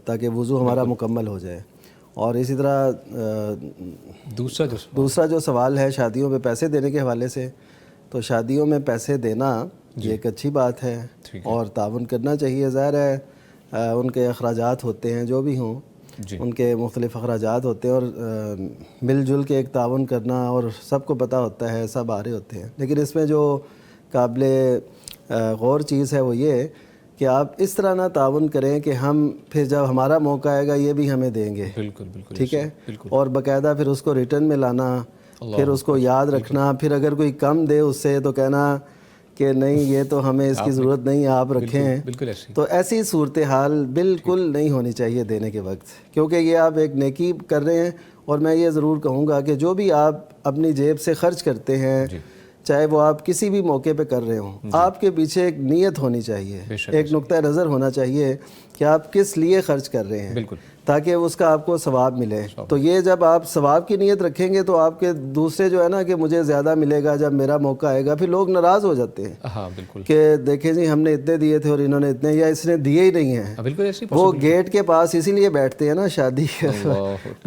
تاکہ وضو ہمارا مکمل ہو جائے۔ اور اسی طرح دوسرا جو سوال ہے شادیوں میں پیسے دینے کے حوالے سے، تو شادیوں میں پیسے دینا یہ ایک اچھی بات ہے اور تعاون کرنا چاہیے۔ ظاہر ہے ان کے اخراجات ہوتے ہیں، جو بھی ہوں ان کے مختلف اخراجات ہوتے ہیں، اور مل جل کے ایک تعاون کرنا، اور سب کو پتہ ہوتا ہے، سب آ رہے ہوتے ہیں۔ لیکن اس میں جو قابل غور چیز ہے وہ یہ کہ آپ اس طرح نہ تعاون کریں کہ ہم پھر جب ہمارا موقع آئے گا یہ بھی ہمیں دیں گے، ٹھیک ہے، اور باقاعدہ پھر اس کو ریٹرن میں لانا، پھر اس کو یاد رکھنا، پھر اگر کوئی کم دے اس سے تو کہنا کہ نہیں یہ تو ہمیں اس کی ضرورت نہیں، آپ رکھیں۔ تو ایسی صورتحال بالکل نہیں ہونی چاہیے دینے کے وقت، کیونکہ یہ آپ ایک نیکی کر رہے ہیں۔ اور میں یہ ضرور کہوں گا کہ جو بھی آپ اپنی جیب سے خرچ کرتے ہیں، چاہے وہ آپ کسی بھی موقع پہ کر رہے ہوں، آپ کے پیچھے ایک نیت ہونی چاہیے، ایک نقطہ نظر ہونا چاہیے کہ آپ کس لیے خرچ کر رہے ہیں۔ تاکہ اس کا آپ کو ثواب ملے. تو یہ جب آپ ثواب کی نیت رکھیں گے تو آپ کے دوسرے جو ہے نا کہ مجھے زیادہ ملے گا جب میرا موقع آئے گا, پھر لوگ ناراض ہو جاتے ہیں. ہاں بالکل, کہ دیکھیں جی ہم نے اتنے دیے تھے اور انہوں نے اتنے, یا اس نے دیے ہی نہیں ہیں. بالکل ایسی وہ گیٹ کے پاس اسی لیے بیٹھتے ہیں نا, شادی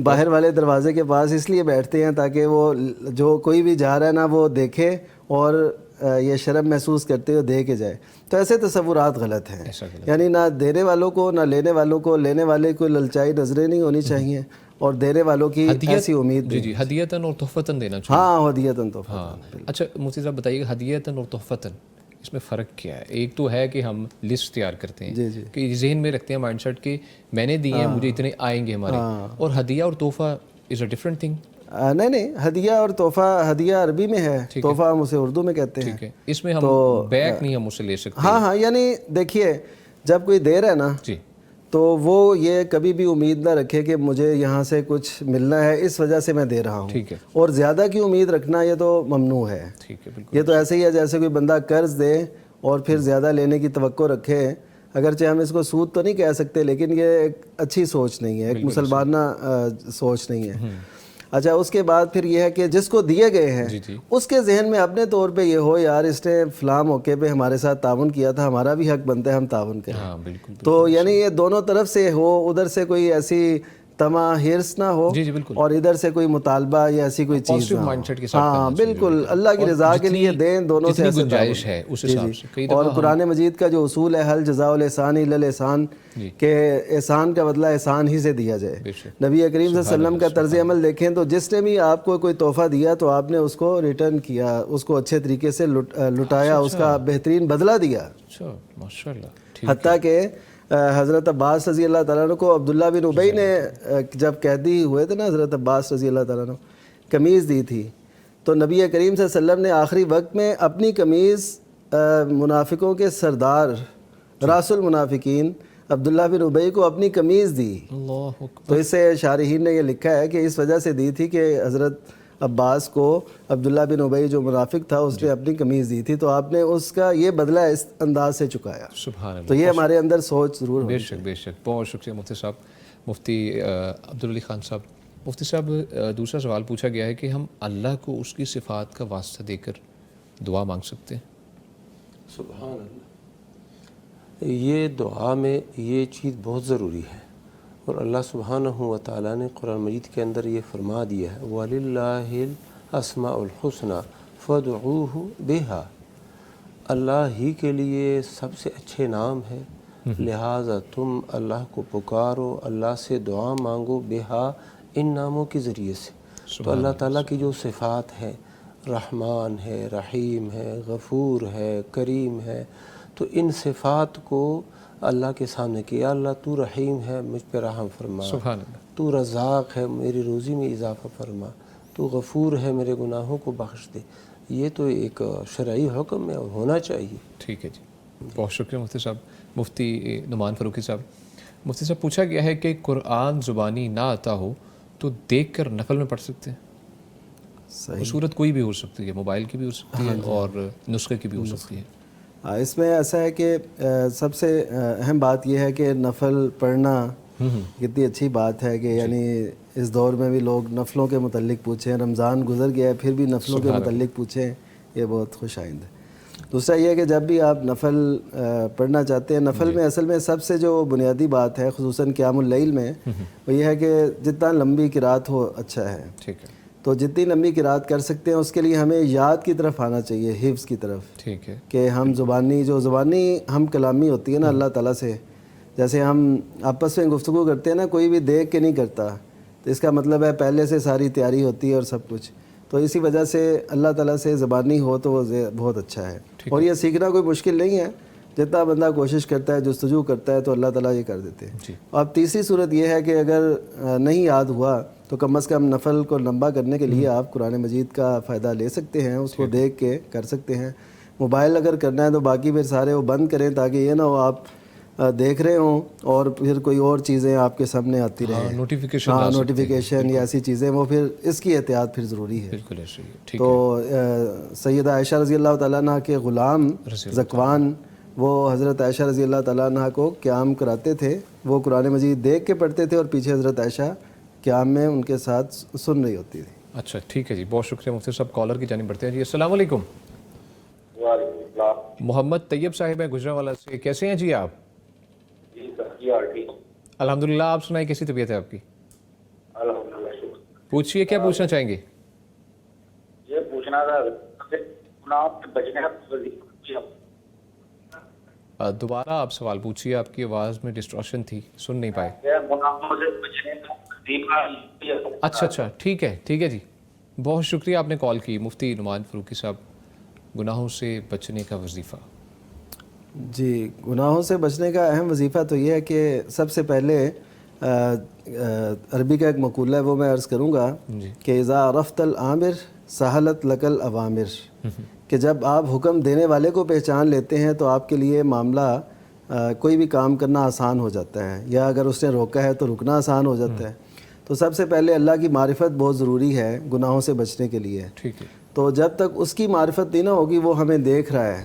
باہر والے دروازے کے پاس اس لیے بیٹھتے ہیں تاکہ وہ جو کوئی بھی جا رہا ہے نا وہ دیکھے اور یہ شرم محسوس کرتے ہوئے دے کے جائے. تو ایسے تصورات غلط ہیں, یعنی نہ دینے والوں کو نہ لینے والوں کو, لینے والے کو للچائی نظریں نہیں ہونی چاہیے اور دینے والوں کی ایسی امید. جی ہدیتاً اور تحفتاً دینا چاہیے. ہاں ہدیتاً تحفتاً. اچھا مفتی صاحب بتائیے گا ہدیتاً اور تحفتاً اس میں فرق کیا ہے؟ ایک تو ہے کہ ہم لسٹ تیار کرتے ہیں کہ ذہن میں رکھتے ہیں مائنڈ سیٹ کہ میں نے دیے ہیں مجھے اتنے آئیں گے ہمارے, اور ہدیہ اور تحفہ از اے ڈفرنٹ تھنگ. نہیں ہدیہ اور تحفہ, ہدیہ عربی میں ہے, تحفہ ہم اسے اردو میں کہتے ہیں. اس میں ہم بیک نہیں ہم اسے لے سکتے. ہاں یعنی دیکھیے جب کوئی دے رہا ہے نا تو وہ یہ کبھی بھی امید نہ رکھے کہ مجھے یہاں سے کچھ ملنا ہے اس وجہ سے میں دے رہا ہوں, اور زیادہ کی امید رکھنا یہ تو ممنوع ہے. یہ تو ایسے ہی ہے جیسے کوئی بندہ قرض دے اور پھر زیادہ لینے کی توقع رکھے. اگرچہ ہم اس کو سود تو نہیں کہہ سکتے لیکن یہ ایک اچھی سوچ نہیں ہے, ایک مسلمانہ سوچ نہیں ہے. اچھا اس کے بعد پھر یہ ہے کہ جس کو دیے گئے ہیں اس کے ذہن میں اپنے طور پہ یہ ہو یار اس نے فلاں موقع پہ ہمارے ساتھ تعاون کیا تھا, ہمارا بھی حق بنتا ہے ہم تعاون کریں. تو یعنی یہ دونوں طرف سے ہو, ادھر سے کوئی ایسی طمع ہرس نہ ہو اور ادھر سے کوئی مطالبہ یا ایسی کوئی چیز نہ ہو. ہاں بالکل, اللہ کی رضا کے لیے دیں, دونوں سے گنجائش ہے اس حساب سے. اور قرآن مجید کا جو اصول ہے حل جزاء الاحسان الا الاحسان, کہ احسان کا بدلہ احسان ہی سے دیا جائے. نبی کریم صلی اللہ علیہ وسلم کا طرز عمل دیکھیں تو جس نے بھی آپ کو کوئی تحفہ دیا تو آپ نے اس کو ریٹرن کیا, اس کو اچھے طریقے سے لٹایا, اس کا بہترین بدلہ دیا. حتیٰ کہ حضرت عباس رضی اللہ تعالیٰ عنہ کو عبداللہ بن ابی نے جب قیدی ہوئے تھے نا حضرت عباس رضی اللہ تعالیٰ عنہ, قمیض دی تھی تو نبی کریم صلی اللہ علیہ وسلم نے آخری وقت میں اپنی قمیض منافقوں کے سردار راس المنافقین عبداللہ بن ابی کو اپنی قمیض دی. تو اس سے شارحین نے یہ لکھا ہے کہ اس وجہ سے دی تھی کہ حضرت عباس کو عبداللہ بن ابی جو منافق تھا اس نے اپنی قمیض دی تھی, تو آپ نے اس کا یہ بدلہ اس انداز سے چکایا. تو یہ ہمارے اندر سوچ ضرور ہونی چاہیے. بے شک. بہت شکریہ مفتی صاحب, مفتی عبدالعلی خان صاحب. مفتی صاحب دوسرا سوال پوچھا گیا ہے کہ ہم اللہ کو اس کی صفات کا واسطہ دے کر دعا مانگ سکتے ہیں؟ سبحان اللہ, یہ دعا میں یہ چیز بہت ضروری ہے, اور اللہ سبحانہ و تعالیٰ نے قرآن مجید کے اندر یہ فرما دیا ہے وَلِلَّهِ الْأَسْمَاءُ الْحُسْنَى فَادْعُوهُ بِهَا, اللہ ہی کے لیے سب سے اچھے نام ہے, لہٰذا تم اللہ کو پکارو, اللہ سے دعا مانگو, بِهَا ان ناموں کے ذریعے سے. تو اللہ تعالیٰ کی جو صفات ہیں, رحمان ہے, رحیم ہے, غفور ہے, کریم ہے, تو ان صفات کو اللہ کے سامنے کہ یا اللہ تو رحیم ہے مجھ پہ رحم فرما, سبحان اللہ, تو رزاق ہے میری روزی میں اضافہ فرما, تو غفور ہے میرے گناہوں کو بخش دے. یہ تو ایک شرعی حکم ہے اور ہونا چاہیے. ٹھیک ہے جی, بہت شکریہ مفتی صاحب. مفتی نعمان فاروقی صاحب, مفتی صاحب پوچھا گیا ہے کہ قرآن زبانی نہ آتا ہو تو دیکھ کر نفل میں پڑھ سکتے ہیں؟ صورت کوئی بھی ہو سکتی ہے, موبائل کی بھی ہو سکتی ہے اور نسخے کی بھی ہو سکتی ہے. اس میں ایسا ہے کہ سب سے اہم بات یہ ہے کہ نفل پڑھنا کتنی اچھی بات ہے کہ یعنی اس دور میں بھی لوگ نفلوں کے متعلق پوچھیں, رمضان گزر گیا ہے پھر بھی نفلوں کے متعلق پوچھیں, یہ بہت خوش آئند ہے. دوسرا یہ ہے کہ جب بھی آپ نفل پڑھنا چاہتے ہیں, نفل میں اصل میں سب سے جو بنیادی بات ہے خصوصاً قیام اللیل میں وہ یہ ہے کہ جتنا لمبی قرات ہو اچھا ہے. ٹھیک ہے, تو جتنی لمبی قرات کر سکتے ہیں اس کے لیے ہمیں یاد کی طرف آنا چاہیے, حفظ کی طرف. ٹھیک ہے, کہ ہم زبانی ہم کلامی ہوتی ہے نا اللہ تعالیٰ سے, جیسے ہم آپس میں گفتگو کرتے ہیں نا, کوئی بھی دیکھ کے نہیں کرتا, تو اس کا مطلب ہے پہلے سے ساری تیاری ہوتی ہے اور سب کچھ. تو اسی وجہ سے اللہ تعالیٰ سے زبانی ہو تو وہ بہت اچھا ہے. اور یہ سیکھنا کوئی مشکل نہیں ہے, جتنا بندہ کوشش کرتا ہے, جستجو کرتا ہے, تو اللہ تعالیٰ یہ کر دیتے ہیں. اب تیسری صورت یہ ہے کہ اگر نہیں یاد ہوا تو کم از کم نفل کو لمبا کرنے کے لیے آپ قرآن مجید کا فائدہ لے سکتے ہیں, اس کو دیکھ کے کر سکتے ہیں. موبائل اگر کرنا ہے تو باقی پھر سارے وہ بند کریں تاکہ یہ نہ ہو آپ دیکھ رہے ہوں اور پھر کوئی اور چیزیں آپ کے سامنے آتی رہیں, نوٹیفیکیشن یا ایسی چیزیں, وہ پھر اس کی احتیاط پھر ضروری ہے. بالکل ایسے ہی. تو سیدہ عائشہ رضی اللہ تعالیٰ عنہ کے غلام ذکوان وہ حضرت عائشہ رضی اللہ تعالیٰ عنہ کو قیام کراتے تھے، وہ قرآن مجید دیکھ کے پڑھتے تھے اور پیچھے حضرت عائشہ قیام میں ان کے ساتھ سن رہی ہوتی تھی۔ اچھا ٹھیک ہے جی، بہت شکریہ مفتی صاحب۔ کالر کی جانب بڑھتے ہیں جی۔ السلام علیکم۔ وعلیکم السلام۔ محمد طیب صاحب ہیں گجرانوالہ سے، کیسے ہیں جی آپ؟ جی سر، جی اور ٹھیک، الحمدللہ، آپ سنائیں کیسی طبیعت ہے آپ کی؟ الحمدللہ، شکر۔ پوچھیے، کیا پوچھنا چاہیں گے؟ یہ پوچھنا تھا گناہوں سے بچنے کا وظیفہ۔ دوبارہ آپ سوال پوچھیے، آپ کی آواز میں ڈسٹورشن تھی، سن نہیں پائے۔ گناہوں سے بچنے کا وظیفہ۔ اچھا ٹھیک ہے جی، بہت شکریہ آپ نے کال کی۔ مفتی نعمان فاروقی صاحب، گناہوں سے بچنے کا وظیفہ۔ جی، گناہوں سے بچنے کا اہم وظیفہ تو یہ ہے کہ سب سے پہلے عربی کا ایک مقولہ ہے، وہ میں عرض کروں گا کہ اذا عرفت الامر سہلت لک الاوامر، کہ جب آپ حکم دینے والے کو پہچان لیتے ہیں تو آپ کے لیے معاملہ کوئی بھی کام کرنا آسان ہو جاتا ہے، یا اگر اس نے روکا ہے تو رکنا آسان ہو جاتا ہے۔ تو سب سے پہلے اللہ کی معرفت بہت ضروری ہے گناہوں سے بچنے کے لیے۔ ٹھیک ہے، تو جب تک اس کی معرفت نہیں نہ ہوگی، وہ ہمیں دیکھ رہا ہے،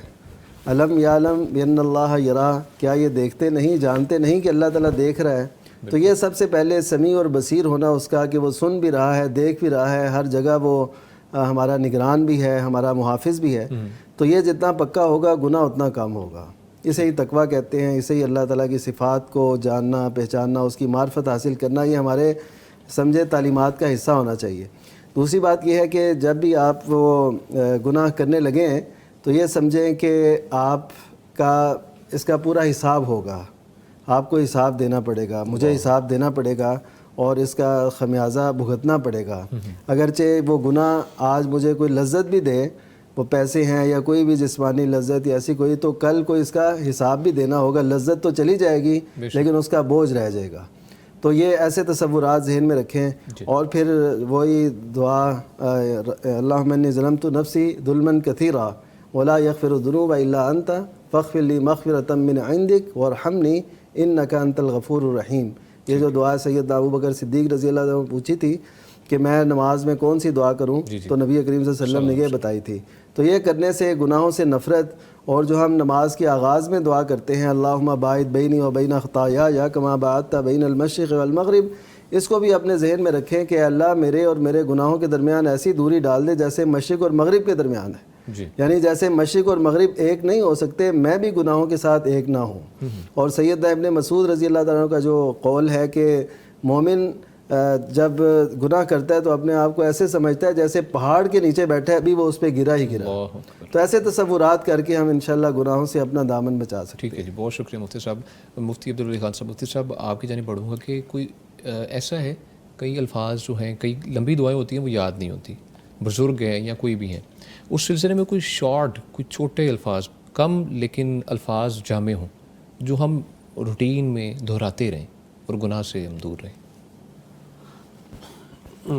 علم یعلم بان اللہ یرا، کیا یہ دیکھتے نہیں، جانتے نہیں کہ اللہ تعالیٰ دیکھ رہا ہے؟ تو یہ سب سے پہلے سمیع اور بصیر ہونا اس کا، کہ وہ سن بھی رہا ہے، دیکھ بھی رہا ہے، ہر جگہ وہ ہمارا نگران بھی ہے، ہمارا محافظ بھی ہے۔ تو یہ جتنا پکا ہوگا گناہ اتنا کم ہوگا۔ اسے ہی تقویٰ کہتے ہیں، اسے ہی اللہ تعالیٰ کی صفات کو جاننا، پہچاننا، اس کی معرفت حاصل کرنا، یہ ہمارے سمجھے تعلیمات کا حصہ ہونا چاہیے۔ دوسری بات یہ ہے کہ جب بھی آپ وہ گناہ کرنے لگیں تو یہ سمجھیں کہ آپ کا اس کا پورا حساب ہوگا، آپ کو حساب دینا پڑے گا، مجھے حساب دینا پڑے گا، اور اس کا خمیازہ بھگتنا پڑے گا۔ اگرچہ وہ گناہ آج مجھے کوئی لذت بھی دے، وہ پیسے ہیں یا کوئی بھی جسمانی لذت یا ایسی کوئی، تو کل کو اس کا حساب بھی دینا ہوگا۔ لذت تو چلی جائے گی لیکن اس کا بوجھ رہ جائے گا۔ تو یہ ایسے تصورات ذہن میں رکھیں، اور پھر وہی دعا اللہم انی ظلمت نفسی ظلما کثیرا ولا یغفر الذنوب الا انت فاغفر لی مغفرۃ من عندک وارحمنی انک انت الغفور الرحیم۔ یہ جو دعا سیدنا ابوبکر صدیق رضی اللہ عنہ پوچھی تھی کہ میں نماز میں کون سی دعا کروں، تو نبی کریم صلی اللہ علیہ وسلم نے یہ بتائی تھی۔ تو یہ کرنے سے گناہوں سے نفرت، اور جو ہم نماز کے آغاز میں دعا کرتے ہیں اللہم باعد بینی و بین خطایا کما باعدت بین المشرق والمغرب، اس کو بھی اپنے ذہن میں رکھیں کہ اللہ میرے اور میرے گناہوں کے درمیان ایسی دوری ڈال دے جیسے مشرق اور مغرب کے درمیان ہے۔ یعنی جیسے مشرق اور مغرب ایک نہیں ہو سکتے، میں بھی گناہوں کے ساتھ ایک نہ ہوں۔ اور سیدنا ابن مسعود رضی اللہ تعالیٰ عنہ کا جو قول ہے کہ مومن جب گناہ کرتا ہے تو اپنے آپ کو ایسے سمجھتا ہے جیسے پہاڑ کے نیچے بیٹھا ہے، ابھی وہ اس پہ گرا ہی گرا۔ تو ایسے تصورات کر کے ہم انشاءاللہ گناہوں سے اپنا دامن بچا سکتے ہیں۔ ٹھیک ہے جی، بہت شکریہ مفتی صاحب۔ مفتی عبدالولی خان صاحب، مفتی صاحب آپ کی جانب بڑھوں گا کہ کوئی ایسا ہے، کئی الفاظ جو ہیں، کئی لمبی دعائیں ہوتی ہیں وہ یاد نہیں ہوتی، بزرگ ہیں یا کوئی بھی ہیں، اس سلسلے میں کوئی شارٹ، کوئی چھوٹے الفاظ، کم لیکن الفاظ جامع ہوں جو ہم روٹین میں دہراتے رہیں اور گناہ سے ہم دور رہیں؟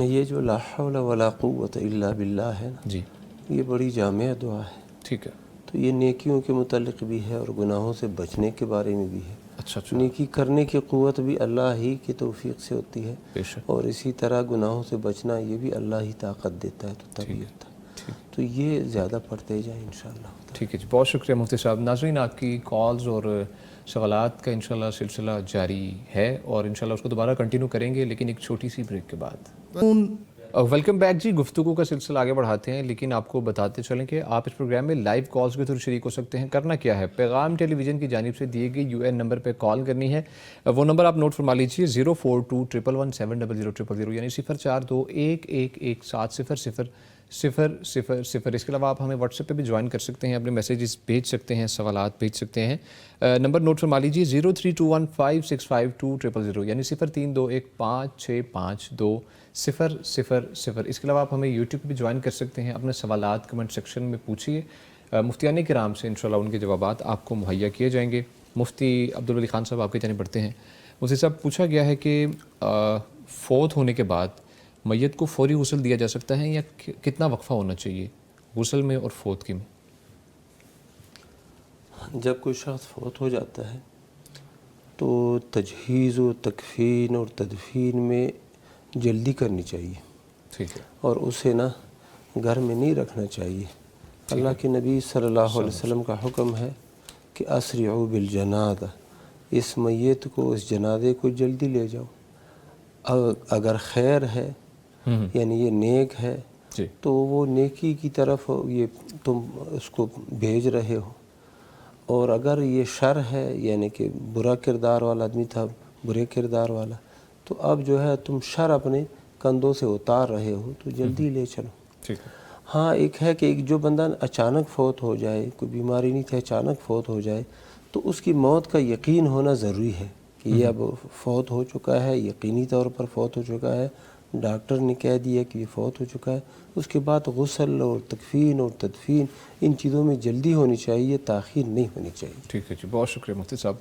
یہ جو لا حول ولا قوت الا باللہ ہے نا، جی، یہ بڑی جامع دعا ہے۔ ٹھیک ہے، تو یہ نیکیوں کے متعلق بھی ہے اور گناہوں سے بچنے کے بارے میں بھی ہے۔ اچھا، نیکی کرنے کی قوت بھی اللہ ہی کی توفیق سے ہوتی ہے، بے شک، اور اسی طرح گناہوں سے بچنا یہ بھی اللہ ہی طاقت دیتا ہے، تو تبھی ہوتا ہے۔ تو یہ زیادہ پڑھتے جائیں انشاءاللہ۔ ٹھیک ہے جی، بہت شکریہ مفتی صاحب۔ ناظرین، آپ کی کالز اور سوالات کا انشاءاللہ سلسلہ جاری ہے اور انشاءاللہ اس کو دوبارہ کنٹینیو کریں گے، لیکن ایک چھوٹی سی بریک کے بعد۔ ویلکم بیک جی، گفتگو کا سلسلہ آگے بڑھاتے ہیں، لیکن آپ کو بتاتے چلیں کہ آپ اس پروگرام میں لائیو کالز کے تھرو شریک ہو سکتے ہیں۔ کرنا کیا ہے، پیغام ٹیلی ویژن کی جانب سے دیے گئے UN نمبر پہ کال کرنی ہے۔ وہ نمبر آپ نوٹ فرما لیجیے 0421170000، یعنی 0421170000۔ اس کے علاوہ آپ ہمیں واٹس ایپ پہ بھی جوائن کر سکتے ہیں، اپنے میسیجز بھیج سکتے ہیں، سوالات بھیج سکتے ہیں۔ نمبر نوٹ فرما لیجیے 0321565200، یعنی 0321565200۔ اس کے علاوہ آپ ہمیں یوٹیوب پہ بھی جوائن کر سکتے ہیں، اپنے سوالات کمنٹ سیکشن میں پوچھیے، مفتیان کرام سے انشاءاللہ ان کے جوابات آپ کو مہیا کیے جائیں گے۔ مفتی عبدالولی خان صاحب آپ کی جانب بڑھتے ہیں۔ مفتی صاحب، پوچھا گیا ہے کہ فوت ہونے کے بعد میت کو فوری غسل دیا جا سکتا ہے یا کتنا وقفہ ہونا چاہیے غسل میں اور فوت کی میں؟ جب کوئی شخص فوت ہو جاتا ہے تو تجہیز و تکفین اور تدفین میں جلدی کرنی چاہیے، ٹھیک ہے، اور اسے نا گھر میں نہیں رکھنا چاہیے۔ اللہ کے نبی صلی اللہ علیہ وسلم کا حکم ہے کہ اسرعوا بالجنازہ، اس میت کو، اس جنازے کو جلدی لے جاؤ، اگر خیر ہے یعنی یہ نیک ہے جی تو وہ نیکی کی طرف یہ تم اس کو بھیج رہے ہو، اور اگر یہ شر ہے یعنی کہ برا کردار والا آدمی تھا، برے کردار والا، تو اب جو ہے تم شر اپنے کندھوں سے اتار رہے ہو تو جلدی لے چلو۔ ٹھیک ہے ہاں ایک ہے کہ ایک جو بندہ اچانک فوت ہو جائے، کوئی بیماری نہیں تھی، اچانک فوت ہو جائے، تو اس کی موت کا یقین ہونا ضروری ہے کہ یہ اب فوت ہو چکا ہے، یقینی طور پر فوت ہو چکا ہے، ڈاکٹر نے کہہ دیا کہ یہ فوت ہو چکا ہے۔ اس کے بعد غسل اور تکفین اور تدفین ان چیزوں میں جلدی ہونی چاہیے، تاخیر نہیں ہونی چاہیے۔ ٹھیک ہے جی، بہت شکریہ مفتی صاحب۔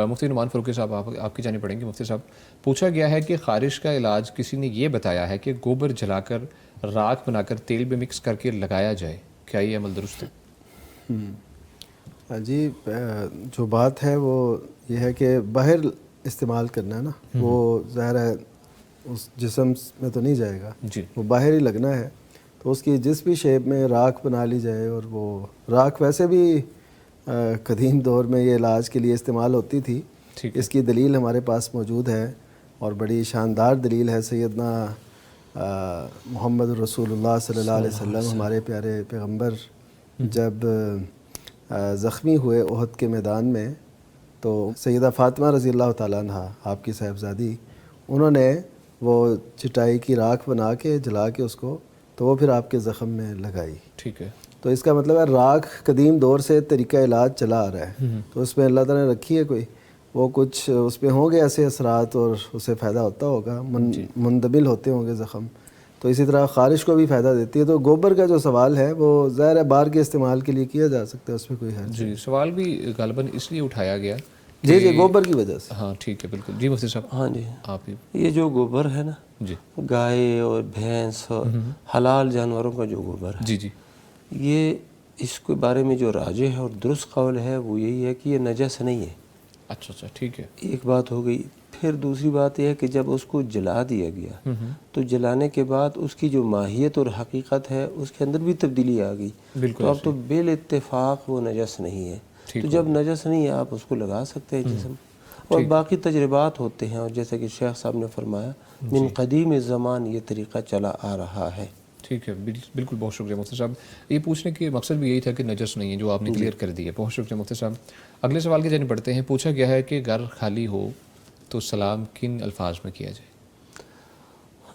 مفتی نعمان فاروقی صاحب آپ کی جانب پڑھیں گے۔ مفتی صاحب پوچھا گیا ہے کہ خارش کا علاج کسی نے یہ بتایا ہے کہ گوبر جلا کر راکھ بنا کر تیل میں مکس کر کے لگایا جائے، کیا یہ عمل درست ہے؟ جی جو بات ہے وہ یہ ہے کہ باہر استعمال کرنا ہے نا، وہ ظاہر ہے اس جسم میں تو نہیں جائے گا، جی وہ باہر ہی لگنا ہے، تو اس کی جس بھی شیپ میں راکھ بنا لی جائے، اور وہ راکھ ویسے بھی قدیم دور میں یہ علاج کے لیے استعمال ہوتی تھی۔ ٹھیک ہے، اس کی دلیل ہمارے پاس موجود ہے اور بڑی شاندار دلیل ہے۔ سیدنا محمد رسول اللہ صلی اللہ علیہ وسلم ہمارے پیارے پیغمبر جب زخمی ہوئے احد کے میدان میں، تو سیدہ فاطمہ رضی اللہ تعالیٰ عنہ آپ کی صاحبزادی، انہوں نے وہ چٹائی کی راکھ بنا کے جلا کے اس کو، تو وہ پھر آپ کے زخم میں لگائی۔ ٹھیک ہے، تو اس کا مطلب ہے راکھ قدیم دور سے طریقہ علاج چلا آ رہا ہے، تو اس میں اللہ تعالیٰ نے رکھی ہے کوئی، وہ کچھ اس پہ ہوں گے ایسے اثرات اور اسے فائدہ ہوتا ہوگا، مندمل ہوتے ہوں گے زخم، تو اسی طرح خارش کو بھی فائدہ دیتی ہے۔ تو گوبر کا جو سوال ہے وہ ظاہر ہے بار کے استعمال کے لیے کیا جا سکتا ہے، اس میں کوئی حرج جی سوال بھی غالباً اس لیے اٹھایا گیا، جی گوبر کی وجہ سے۔ ہاں ٹھیک ہے بالکل جی مفتی صاحب ہاں جی، آپ ہی یہ جو گوبر ہے نا، جی گائے اور بھینس اور حلال جانوروں کا جو گوبر ہے، جی جی یہ اس کے بارے میں جو راجح ہے اور درست قول ہے وہ یہی ہے کہ یہ نجس نہیں ہے۔ اچھا ٹھیک ہے، ایک بات ہو گئی، پھر دوسری بات یہ ہے کہ جب اس کو جلا دیا گیا تو جلانے کے بعد اس کی جو ماہیت اور حقیقت ہے اس کے اندر بھی تبدیلی آ گئی، بالکل تو اب تو بالاتفاق وہ نجس نہیں ہے۔ تو جب نجس نہیں ہے آپ اس کو لگا سکتے ہیں جسم، اور باقی تجربات ہوتے ہیں، اور جیسا کہ شیخ صاحب نے فرمایا من قدیم زمان یہ طریقہ چلا آ رہا ہے۔ ٹھیک ہے بالکل بہت شکریہ مفتی صاحب، یہ پوچھنے کے مقصد بھی یہی تھا کہ نجس نہیں ہے، جو آپ نے کلیئر کر دی ہے، بہت شکریہ مفتی صاحب۔ اگلے سوال کی جانب پڑھتے ہیں۔ پوچھا گیا ہے کہ گھر خالی ہو تو سلام کن الفاظ میں کیا جائے؟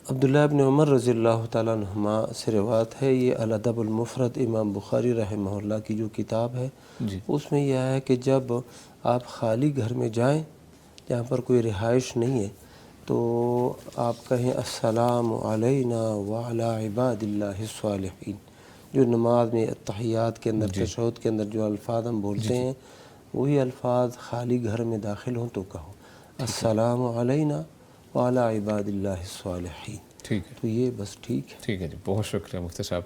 عبداللہ ابن عمر رضی اللہ تعالیٰ عنہما سے روایت ہے، یہ الادب المفرد امام بخاری رحمہ اللہ کی جو کتاب ہے جی اس میں یہ ہے کہ جب آپ خالی گھر میں جائیں جہاں پر کوئی رہائش نہیں ہے تو آپ کہیں السلام علینا وعلی عباد اللہ الصالحین، جو نماز میں اتحیات کے اندر تشہد کے اندر جو الفاظ ہم بولتے ہیں وہی الفاظ خالی گھر میں داخل ہوں تو کہو السلام علینا وعلی عباد اللہ الصالحین۔ ٹھیک ہے، تو یہ بس ٹھیک ہے۔ ٹھیک ہے جی، بہت شکریہ مفتی صاحب۔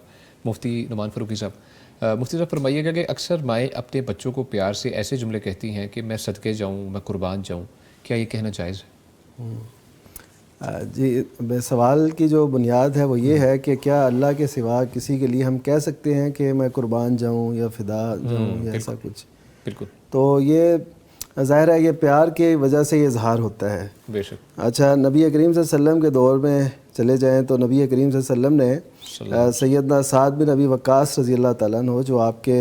مفتی نعمان فاروقی صاحب، مفتی صاحب فرمائیے گا کہ اکثر مائیں اپنے بچوں کو پیار سے ایسے جملے کہتی ہیں کہ میں صدقے جاؤں، میں قربان جاؤں، کیا یہ کہنا جائز ہے؟ جی سوال کی جو بنیاد ہے وہ یہ ہے کہ کیا اللہ کے سوا کسی کے لیے ہم کہہ سکتے ہیں کہ میں قربان جاؤں یا فدا جاؤں یا ایسا کچھ؟ بالکل، تو یہ ظاہر ہے یہ پیار کی وجہ سے یہ اظہار ہوتا ہے۔ بے شک۔ اچھا نبی کریم صلی اللہ علیہ وسلم کے دور میں چلے جائیں تو نبی کریم صلی اللہ علیہ وسلم نے سیدنا سعد بن ابی وقاص رضی اللہ تعالیٰ عنہ جو آپ کے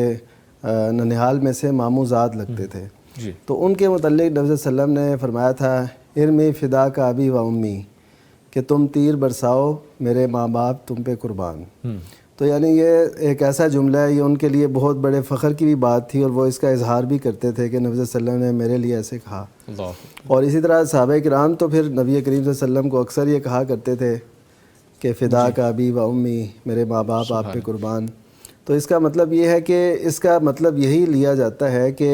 ننہال میں سے ماموں زاد لگتے تھے، جی تو ان کے متعلق نبی صلی اللہ علیہ وسلم نے فرمایا تھا ارمی فدا کا ابی و امی، کہ تم تیر برساؤ میرے ماں باپ تم پہ قربان۔ تو یعنی یہ ایک ایسا جملہ ہے، یہ ان کے لیے بہت بڑے فخر کی بھی بات تھی، اور وہ اس کا اظہار بھی کرتے تھے کہ نبی صلی اللہ علیہ وسلم نے میرے لیے ایسے کہا۔ اور اسی طرح صحابہ کرام تو پھر نبی کریم صلی اللہ علیہ وسلم کو اکثر یہ کہا کرتے تھے کہ فدا کا ابی و امی، میرے ماں باپ آپ پہ قربان۔ تو اس کا مطلب یہ ہے کہ اس کا مطلب یہی لیا جاتا ہے کہ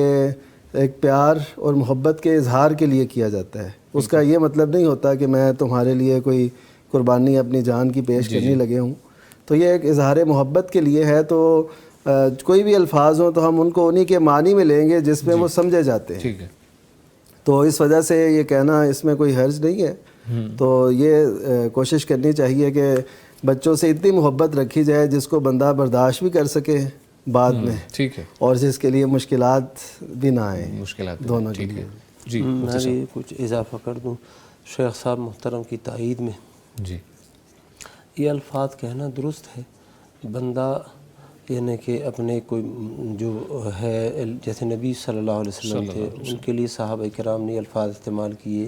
ایک پیار اور محبت کے اظہار کے لیے کیا جاتا ہے، اس کا یہ مطلب نہیں ہوتا کہ میں تمہارے لیے کوئی قربانی اپنی جان کی پیش کرنے لگے ہوں۔ تو یہ ایک اظہار محبت کے لیے ہے، تو کوئی بھی الفاظ ہوں تو ہم ان کو انہی کے معنی میں لیں گے جس میں وہ سمجھے جاتے ہیں۔ ٹھیک ہے، تو اس وجہ سے یہ کہنا اس میں کوئی حرج نہیں ہے۔ تو یہ کوشش کرنی چاہیے کہ بچوں سے اتنی محبت رکھی جائے جس کو بندہ برداشت بھی کر سکے، بعد میں، ٹھیک ہے، اور جس کے لیے مشکلات بھی نہ آئیں مشکلات بھی دونوں کے ٹھیک لیے۔ ہے جی میں بھی کچھ اضافہ کر دوں شیخ صاحب محترم کی تائید میں۔ جی یہ الفاظ کہنا درست ہے، بندہ یعنی کہ اپنے کوئی جو ہے جیسے نبی صلی اللہ علیہ وسلم تھے، ان کے لیے صحابہ کرام نے الفاظ استعمال کیے،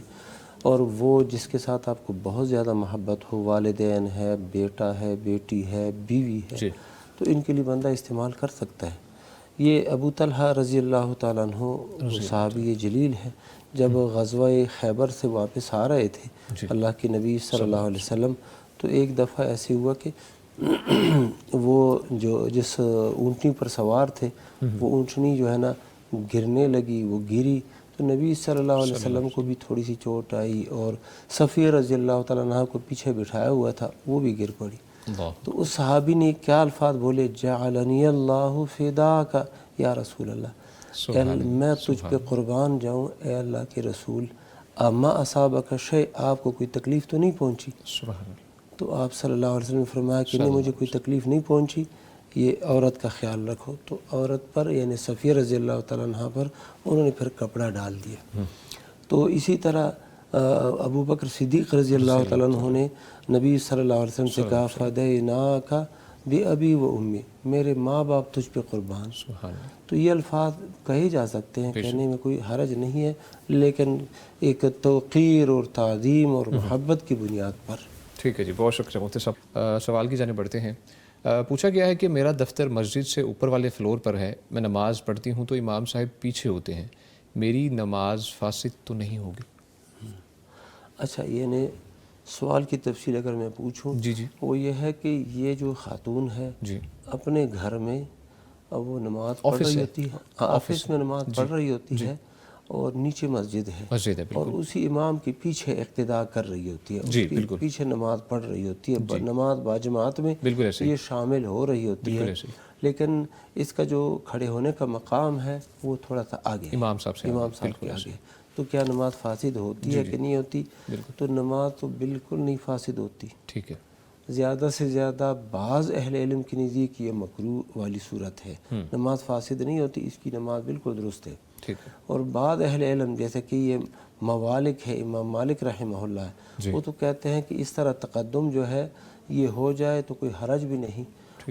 اور وہ جس کے ساتھ آپ کو بہت زیادہ محبت ہو، والدین ہے، بیٹا ہے، بیٹی ہے، بیوی ہے، تو ان کے لیے بندہ استعمال کر سکتا ہے۔ یہ ابو طلحہ رضی اللہ تعالیٰ عنہ صحابی جلیل ہے، جب غزوہ خیبر سے واپس آ رہے تھے اللہ کے نبی صلی اللہ علیہ وسلم، تو ایک دفعہ ایسے ہوا کہ وہ جس اونٹنی پر سوار تھے وہ اونٹنی جو ہے نا گرنے لگی، وہ گری تو نبی صلی اللہ علیہ وسلم کو بھی تھوڑی سی چوٹ آئی، اور صفیہ رضی اللہ تعالیٰ عنہ کو پیچھے بٹھایا ہوا تھا، وہ بھی گر پڑی۔ تو اس صحابی نے کیا الفاظ بولے، جعلنی اللہ فداک یا رسول اللہ، میں تجھ پہ قربان جاؤں اے اللہ کے رسول، اما اصابک شیء، آپ کو کوئی تکلیف تو نہیں پہنچی؟ تو آپ صلی اللہ علیہ وسلم نے فرمایا کہ نہیں، مجھے کوئی تکلیف نہیں پہنچی، یہ عورت کا خیال رکھو۔ تو عورت پر یعنی صفیہ رضی اللہ تعالیٰ عنہ پر انہوں نے پھر کپڑا ڈال دیا۔ تو اسی طرح ابو بکر صدیق رضی اللہ تعالیٰ عنہ نے نبی صلی اللہ علیہ وسلم سے کہا فدیناک بأبی و امی، میرے ماں باپ تجھ پہ قربان۔ تو یہ الفاظ کہے جا سکتے ہیں، کہنے میں کوئی حرج نہیں ہے، لیکن ایک توقیر اور تعظیم اور محبت کی بنیاد پر۔ ٹھیک ہے جی، بہت شکریہ مفتی صاحب۔ سوال کی جانب بڑھتے ہیں۔ پوچھا گیا ہے کہ میرا دفتر مسجد سے اوپر والے فلور پر ہے، میں نماز پڑھتی ہوں تو امام صاحب پیچھے ہوتے ہیں، میری نماز فاسد تو نہیں ہوگی؟ اچھا، یعنی سوال کی تفصیل اگر میں پوچھوں جی جی، وہ یہ ہے کہ یہ جو خاتون ہے جی اپنے گھر میں وہ نماز پڑھ رہی ہوتی ہے، آفس میں نماز پڑھ رہی ہوتی ہے، اور نیچے مسجد ہے، مسجد ہے اور بالکل اسی امام کے پیچھے اقتداء کر رہی ہوتی ہے، جی اس کے بالکل پیچھے نماز پڑھ رہی ہوتی ہے، نماز باجماعت میں بالکل ایسے یہ شامل ہو رہی ہوتی ہے، بالکل ایسے لیکن اس کا جو کھڑے ہونے کا مقام ہے وہ تھوڑا سا آگے ہے، امام صاحب سے امام صاحب کے آگے۔ تو کیا نماز فاسد ہوتی ہے کہ نہیں ہوتی؟ تو نماز تو بالکل نہیں فاسد ہوتی۔ ٹھیک ہے، زیادہ سے زیادہ بعض اہل علم کی نزدیک یہ مکروہ والی صورت ہے، نماز فاسد نہیں ہوتی، اس کی نماز بالکل درست ہے۔ ٹھیک ہے، اور بعض اہل علم جیسے کہ یہ موالک ہے، امام مالک رحمہ اللہ ہے، وہ تو کہتے ہیں کہ اس طرح تقدم جو ہے یہ ہو جائے تو کوئی حرج بھی نہیں،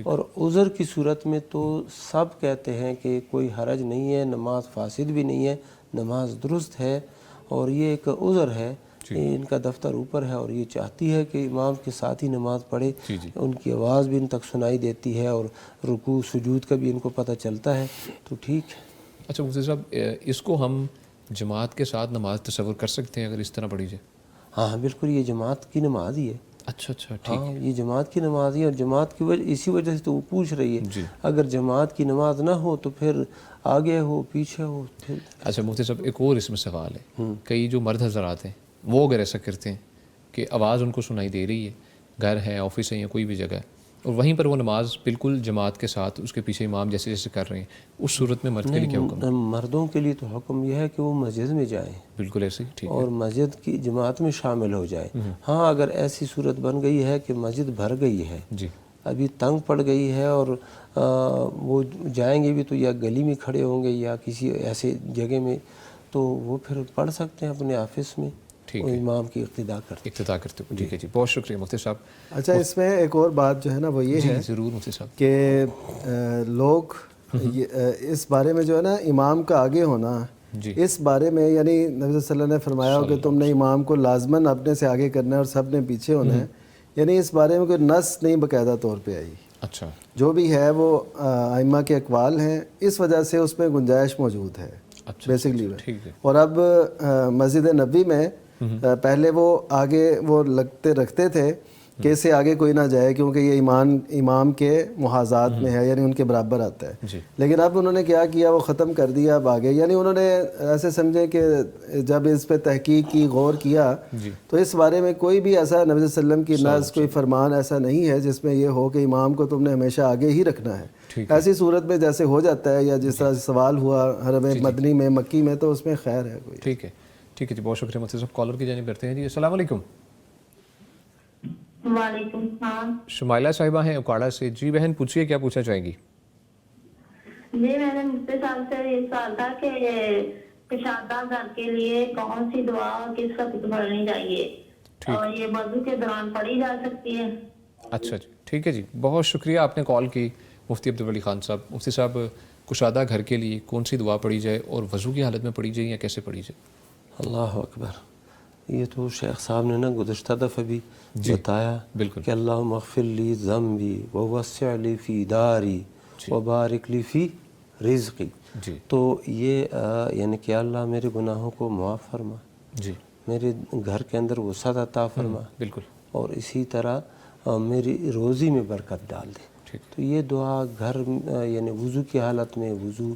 اور عذر کی صورت میں تو سب کہتے ہیں کہ کوئی حرج نہیں ہے، نماز فاسد بھی نہیں ہے، نماز درست ہے، اور یہ ایک عذر ہے، ان کا دفتر اوپر ہے اور یہ چاہتی ہے کہ امام کے ساتھ ہی نماز پڑھے، ان کی آواز بھی ان تک سنائی دیتی ہے اور رکوع سجود کا بھی ان کو پتہ چلتا ہے، تو ٹھیک ہے۔ اچھا مفتی صاحب، اس کو ہم جماعت کے ساتھ نماز تصور کر سکتے ہیں اگر اس طرح پڑھی جائے؟ ہاں بالکل، یہ جماعت کی نماز ہی ہے۔ اچھا اچھا ٹھیک ہاں یہ جماعت کی نماز ہی ہے، اور جماعت کی وجہ اسی وجہ سے تو وہ پوچھ رہی ہے، اگر جماعت کی نماز نہ ہو تو پھر آگے ہو پیچھے ہو پھر۔ اچھا مفتی صاحب، ایک اور اس میں سوال ہے، کئی جو مرد حضرات ہیں وہ اگر ایسا کرتے ہیں کہ آواز ان کو سنائی دے رہی ہے، گھر ہے، آفس ہے یا کوئی بھی جگہ ہے، اور وہیں پر وہ نماز بالکل جماعت کے ساتھ اس کے پیچھے امام جیسے جیسے کر رہے ہیں، اس صورت میں مرد کے لیے کیا حکم ہے؟ مردوں کے لیے تو حکم یہ ہے کہ وہ مسجد میں جائیں، بالکل ایسے ہی، ٹھیک ہے، اور مسجد کی جماعت میں شامل ہو جائیں۔ ہاں اگر ایسی صورت بن گئی ہے کہ مسجد بھر گئی ہے، جی ابھی تنگ پڑ گئی ہے، اور وہ جائیں گے بھی تو یا گلی میں کھڑے ہوں گے یا کسی ایسے جگہ میں، تو وہ پھر پڑھ سکتے ہیں اپنے آفس میں، وہ امام کی اقتداء کرتے ہیں۔ ٹھیک ہے جی، بہت شکریہ مفتی صاحب۔ اچھا، اس میں ایک اور بات جو ہے نا وہ یہ ہے ضرور مفتی صاحب کہ لوگ اس بارے میں جو ہے نا امام کا آگے ہونا، اس بارے میں یعنی نبی صلی اللہ علیہ وسلم نے فرمایا ہو کہ تم نے امام کو لازماً اپنے سے آگے کرنا ہے اور سب نے پیچھے ہونا ہے، یعنی اس بارے میں کوئی نص نہیں باقاعدہ طور پہ آئی۔ اچھا، جو بھی ہے وہ ائمہ کے اقوال ہیں، اس وجہ سے اس میں گنجائش موجود ہے بیسکلی۔ اور اب مسجد نبوی میں پہلے وہ آگے وہ لگتے رکھتے تھے کہ اس سے آگے کوئی نہ جائے کیونکہ یہ امام کے محاذات میں ہے، یعنی ان کے برابر آتا ہے، لیکن اب انہوں نے کیا کیا، وہ ختم کر دیا اب آگے، یعنی انہوں نے ایسے سمجھے کہ جب اس پہ تحقیق کی، غور کیا، تو اس بارے میں کوئی بھی ایسا نبی صلی اللہ علیہ وسلم کی نص کوئی فرمان ایسا نہیں ہے جس میں یہ ہو کہ امام کو تم نے ہمیشہ آگے ہی رکھنا ہے۔ ایسی صورت میں جیسے ہو جاتا ہے یا جس طرح سوال ہوا حرم مدنی میں، مکی میں، تو اس میں خیر ہے کوئی۔ ٹھیک ہے ٹھیک ہے جی، بہت شکریہ مفتی صاحب۔ کالر کی جانب کرتے ہیں جی، السلام علیکم۔ وعلیکم السلام۔ شمائلہ صاحبہ ہیں اکاڑا سے، جی بہن پوچھیے، کیا پوچھنا چاہیں گی؟ جی میں نے مفتی صاحب سے یہ سوال تھا کہ کشادہ گھر کے لیے کون سی دعا کس وقت پڑھنی چاہیے اور یہ وضو کے دوران پڑھی جا سکتی ہے؟ اچھا جی ٹھیک ہے جی، بہت شکریہ آپ نے کال کی مفتی عبدالولی خان صاحب۔ مفتی صاحب کشادہ گھر کے لیے کون سی دعا پڑھی جائے اور وضو کی حالت میں پڑھی جائے یا کیسے پڑھی جائے؟ اللہ اکبر، یہ تو شیخ صاحب نے نا گزشتہ دفعہ بھی بتایا بالکل کہ اللہم اغفر لی ذنبی ووسع لی فی داری وبارک لی فی رزقی، جی تو یہ یعنی کہ اللہ میرے گناہوں کو معاف فرما، جی میرے گھر کے اندر وسعت عطا فرما، بالکل، اور اسی طرح میری روزی میں برکت ڈال دے۔ تو یہ دعا گھر یعنی وضو کی حالت میں، وضو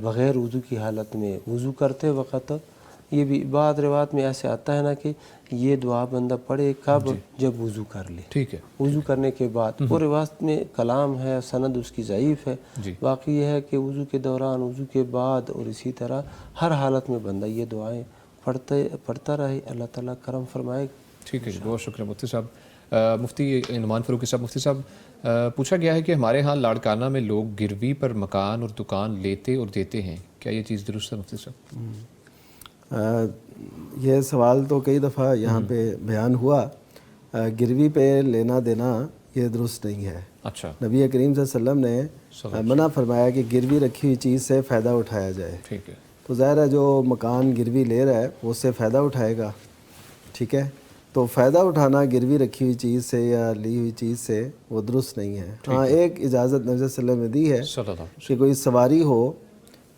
بغیر وضو کی حالت میں، وضو کرتے وقت، یہ بھی بعض روایت میں ایسے آتا ہے نا کہ یہ دعا بندہ پڑھے کب؟ جب وضو کر لے، ٹھیک ہے، وضو کرنے کے بعد۔ وہ روایت میں کلام ہے، سند اس کی ضعیف ہے، باقی یہ ہے کہ وضو کے دوران، وضو کے بعد، اور اسی طرح ہر حالت میں بندہ یہ دعائیں پڑھتا رہے، اللہ تعالیٰ کرم فرمائے گا۔ ٹھیک ہے جی، بہت شکریہ مفتی صاحب۔ مفتی نعمان فاروقی صاحب، مفتی صاحب پوچھا گیا ہے کہ ہمارے ہاں لاڑکانہ میں لوگ گروی پر مکان اور دکان لیتے اور دیتے ہیں، کیا یہ چیز درست ہے مفتی صاحب؟ یہ سوال تو کئی دفعہ یہاں پہ بیان ہوا، گروی پہ لینا دینا یہ درست نہیں ہے۔ اچھا، نبی کریم صلی اللہ علیہ وسلم نے منع فرمایا کہ گروی رکھی ہوئی چیز سے فائدہ اٹھایا جائے۔ ٹھیک ہے، تو ظاہر ہے جو مکان گروی لے رہا ہے وہ اس سے فائدہ اٹھائے گا، ٹھیک ہے، تو فائدہ اٹھانا گروی رکھی ہوئی چیز سے یا لی ہوئی چیز سے وہ درست نہیں ہے۔ ہاں ایک اجازت نبی صلی اللہ علیہ وسلم نے دی ہے صلی اللہ علیہ وسلم، کہ کوئی سواری ہو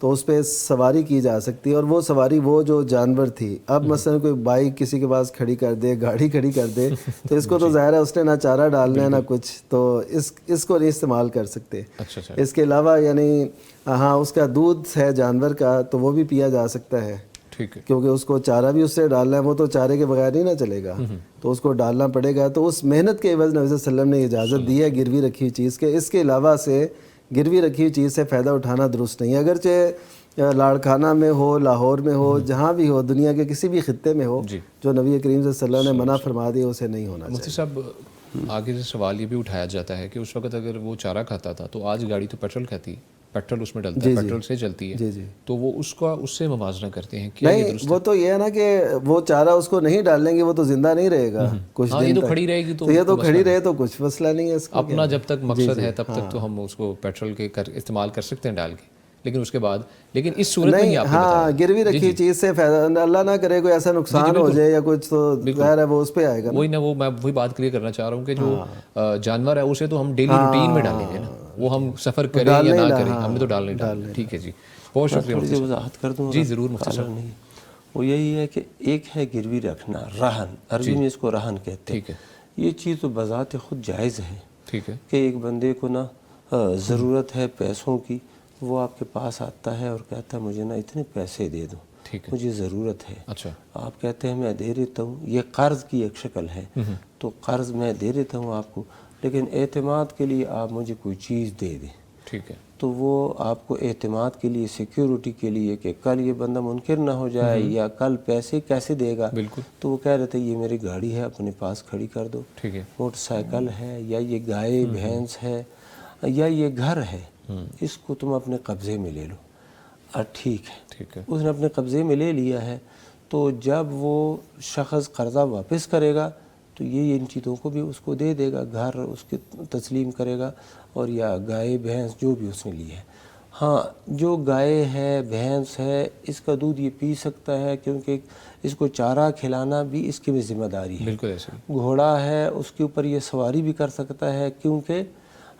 تو اس پہ سواری کی جا سکتی ہے، اور وہ سواری وہ جو جانور تھی۔ اب مثلا کوئی بائک کسی کے پاس کھڑی کر دے، گاڑی کھڑی کر دے، تو اس کو تو ظاہر ہے اس نے نہ چارہ ڈالنا ہے نہ کچھ، تو اس کو نہیں استعمال کر سکتے۔ اچھا، اس کے علاوہ یعنی ہاں اس کا دودھ ہے جانور کا تو وہ بھی پیا جا سکتا ہے، ٹھیک ہے، کیونکہ اس کو چارہ بھی اس سے ڈالنا ہے، وہ تو چارے کے بغیر نہیں نہ چلے گا، تو اس کو ڈالنا پڑے گا۔ تو اس محنت کے عوض نبی صلی اللہ علیہ وسلم نے اجازت دی ہے گروی رکھی ہوئی چیز کے۔ اس کے علاوہ سے گروی رکھی ہوئی چیز سے فائدہ اٹھانا درست نہیں ہے، اگرچہ لاڑکانہ میں ہو، لاہور میں ہو، جہاں بھی ہو، دنیا کے کسی بھی خطے میں ہو، جو نبی کریم صلی اللہ علیہ وسلم نے منع فرما دی اسے نہیں ہونا چاہیے۔ مفتی صاحب آگے سے سوال یہ بھی اٹھایا جاتا ہے کہ اس وقت اگر وہ چارہ کھاتا تھا تو آج گاڑی تو پیٹرول کھاتی ہے، پیٹرول اس میں ڈلتا ہے، پیٹرول سے چلتی ہے، تو وہ اس سے موازنہ کرتے ہیں، کیا یہ درست ہے؟ وہ تو یہ ہے نا کہ وہ چارہ اس کو نہیں ڈال لیں گے وہ تو زندہ نہیں رہے گا کچھ دن یہ تو تک، کھڑی رہے گی تو یہ تو کھڑی رہے تو کچھ مسئلہ نہیں ہے اس کو، اپنا جب تک مقصد ہے تب تک تو ہم اس کو پیٹرول کے استعمال کر سکتے ہیں ڈال کے، لیکن اس کے بعد لیکن اس صورت میں ہی آپ نے بتایا، ہاں گروی رکھی چیز سے فائدہ، اللہ نہ کرے کوئی ایسا نقصان ہو جائے یا کچھ، تو ظاہر ہے وہ اس پہ آئے گا۔ وہی نا، وہ میں وہی بات کلیئر کرنا چاہ رہا ہوں کہ جو جانور ہے اسے تو ہم ڈیلی روٹین میں ڈالیں گے نا، وہ ہم سفر کریں یا نہ کریں، ہم نے تو ڈالنا ہی ڈالنا۔ ٹھیک ہے جی، بہت شکریہ مفتی صاحب۔ وضاحت کر دوں جی ضرور مفتی صاحب۔ نہیں، وہ یہی ہے کہ ایک ہے گروی رکھنا، رہن، عربی میں اس کو رہن کہتے ہیں۔ ٹھیک ہے، یہ چیز تو بذات خود جائز ہے ٹھیک ہے، کہ ایک بندے کو نا ضرورت ہے پیسوں کی، وہ آپ کے پاس آتا ہے اور کہتا ہے مجھے نا اتنے پیسے دے دو، ٹھیک ہے، مجھے ضرورت ہے، اچھا، آپ کہتے ہیں میں دے دیتا ہوں، یہ قرض کی ایک شکل ہے، تو قرض میں دے دیتا ہوں آپ کو، لیکن اعتماد کے لیے آپ مجھے کوئی چیز دے دیں، ٹھیک ہے، تو وہ آپ کو اعتماد کے لیے، سیکیورٹی کے لیے کہ کل یہ بندہ منکر نہ ہو جائے یا کل پیسے کیسے دے گا، بالکل، تو وہ کہہ رہے تھے یہ میری گاڑی ہے اپنے پاس کھڑی کر دو، ٹھیک ہے، موٹر سائیکل ہے، یا یہ گائے بھینس ہے، یا یہ گھر ہے، اس کو تم اپنے قبضے میں لے لو، ٹھیک ہے، ٹھیک ہے، اس نے اپنے قبضے میں لے لیا ہے، تو جب وہ شخص قرضہ واپس کرے گا تو یہ ان چیزوں کو بھی اس کو دے دے گا، گھر اس کے تسلیم کرے گا، اور یا گائے بھینس جو بھی اس نے لی ہے۔ ہاں جو گائے ہے، بھینس ہے، اس کا دودھ یہ پی سکتا ہے، کیونکہ اس کو چارہ کھلانا بھی اس کی بھی ذمہ داری ہے۔ بالکل ایسے ہی، گھوڑا ہے، اس کے اوپر یہ سواری بھی کر سکتا ہے، کیونکہ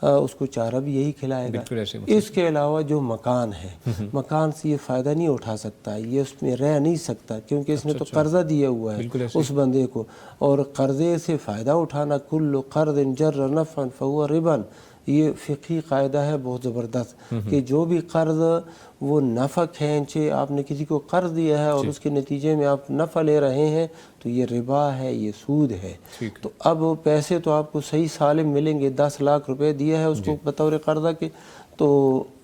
اس کو چارہ بھی یہی کھلائے گا۔ بالکل ایسے ہی، اس کے علاوہ جو مکان ہے، مکان سے یہ فائدہ نہیں اٹھا سکتا، یہ اس میں رہ نہیں سکتا، کیونکہ اس نے تو قرضہ دیا ہوا ہے اس بندے کو، اور قرضے سے فائدہ اٹھانا، کل قرض جر نفعا فہو ربا، یہ فقہی قاعدہ ہے بہت زبردست، کہ جو بھی قرض وہ نفع کھینچے، آپ نے کسی کو قرض دیا ہے اور اس کے نتیجے میں آپ نفع لے رہے ہیں تو یہ ربا ہے، یہ سود ہے۔ تو اب پیسے تو آپ کو صحیح سالم ملیں گے، 10 لاکھ روپے دیا ہے اس کو بطور قرضہ کے، تو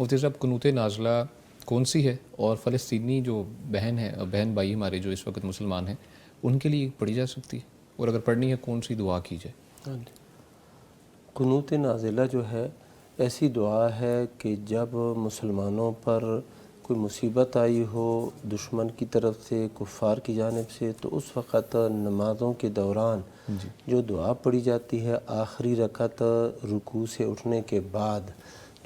مفتی صاحب قنوت نازلہ کون سی ہے اور فلسطینی جو بہن ہے بہن بھائی ہمارے جو اس وقت مسلمان ہیں ان کے لیے پڑھی جا سکتی ہے، اور اگر پڑھنی ہے کون سی دعا کی جائے؟ قنوت نازلہ جو ہے ایسی دعا ہے کہ جب مسلمانوں پر کوئی مصیبت آئی ہو دشمن کی طرف سے، کفار کی جانب سے، تو اس وقت نمازوں کے دوران جو دعا پڑھی جاتی ہے آخری رکعت رکوع سے اٹھنے کے بعد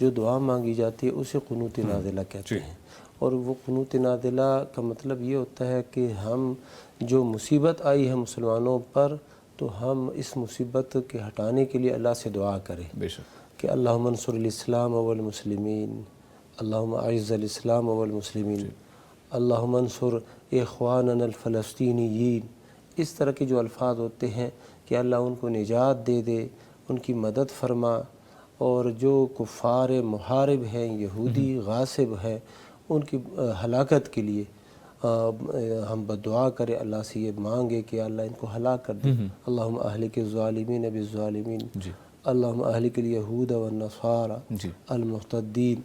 جو دعا مانگی جاتی ہے اسے قنوت نازلہ کہتے ہیں۔ اور وہ قنوت نازلہ کا مطلب یہ ہوتا ہے کہ ہم جو مصیبت آئی ہے مسلمانوں پر تو ہم اس مصیبت کے ہٹانے کے لیے اللہ سے دعا کریں بے شک کہ اللہم انصر الاسلام والمسلمین، اللہم اعز الاسلام والمسلمین، اللہم انصر اخواننا الفلسطینیین۔ اس طرح کے جو الفاظ ہوتے ہیں کہ اللہ ان کو نجات دے دے، ان کی مدد فرما، اور جو کفار محارب ہیں، یہودی غاصب ہیں، ان کی ہلاکت کے لیے ہم بدعا کریں، اللہ سے یہ مانگے کہ اللہ ان کو ہلاک کر دے۔ اللہم اہلک الظالمین بالظالمین، اللہم اہلک الیہود والنصارى المرتدین۔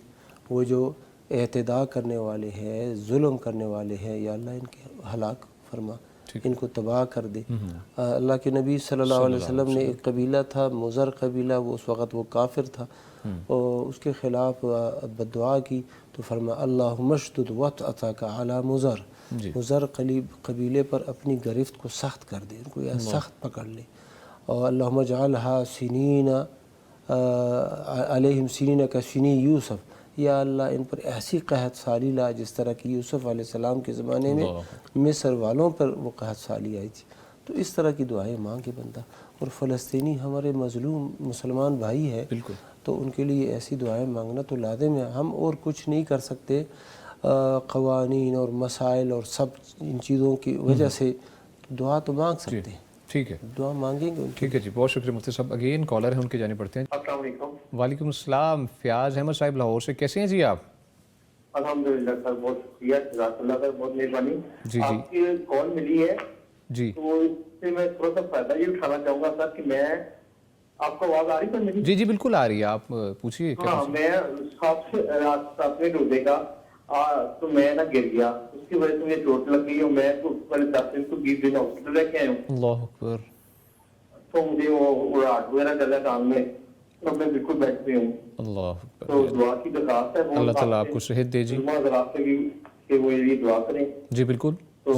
وہ جو اعتداء کرنے والے ہیں، ظلم کرنے والے ہیں، یا اللہ ان کے ہلاک فرما، ان کو تباہ کر دے۔ اللہ کے نبی صلی اللہ علیہ وسلم نے ایک قبیلہ تھا مضر قبیلہ، وہ اس وقت وہ کافر تھا، اور اس کے خلاف بددعا کی تو فرمایا اللہم اشدد وطأتک علی مضر، مضر قبیلے پر اپنی گرفت کو سخت کر دے، ان کو یہ سخت پکڑ لے، اور اللہم اجعلہا سنین علیہم سنین کسنی یوسف، یا اللہ ان پر ایسی قحط سالی لا جس طرح کہ یوسف علیہ السلام کے زمانے میں مصر والوں پر وہ قحط سالی آئی تھی۔ تو اس طرح کی دعائیں مانگے بندہ، اور فلسطینی ہمارے مظلوم مسلمان بھائی ہے، تو ان کے لیے ایسی دعائیں مانگنا تو لازم ہے۔ ہم اور کچھ نہیں کر سکتے، قوانین اور مسائل اور سب ان چیزوں کی وجہ سے دعا تو مانگ سکتے ہیں، ٹھیک ہے، دعا مانگیں گے۔ ٹھیک ہے جی، بہت شکریہ مفتی صاحب۔ اگین کالر ہیں، ان کے جانے پڑتے ہیں۔ السلام علیکم۔ وعلیکم السلام، فیاض احمد صاحب لاہور سے، کیسے ہیں جی آپ؟ الحمدللہ سر، بہت شکریہ، جزاک اللہ سر، بہت مہربانی۔ جی آپ کی کال ملی ہے جی تو اس سے میں تھوڑا سا فائدہ یہ اٹھانا چاہوں گا سر کہ میں، آپ کو آواز آ رہی ہے میری؟ جی جی بالکل آ رہی ہے، آپ پوچھیے۔ ہاں، میں ساتویں روزے کا تو میں نا گر گیا، اس کی وجہ سے مجھے چوٹ لگ گئی، اور میں 10 دن کو 20 دن ہاسپٹل رہ کے آیا ہوں۔ اللہ اکبر۔ تو مجھے وہ راٹ وغیرہ چل رہا ہے کام میں، تو میں بالکل بیٹھ پہ ہوں۔ اللہ اکبر۔ تو دعا کی درخواست ہے، اللہ تعالیٰ آپ کو صحت دے جی۔ کہ وہ یہ دعا کریں۔ جی بالکل۔ تو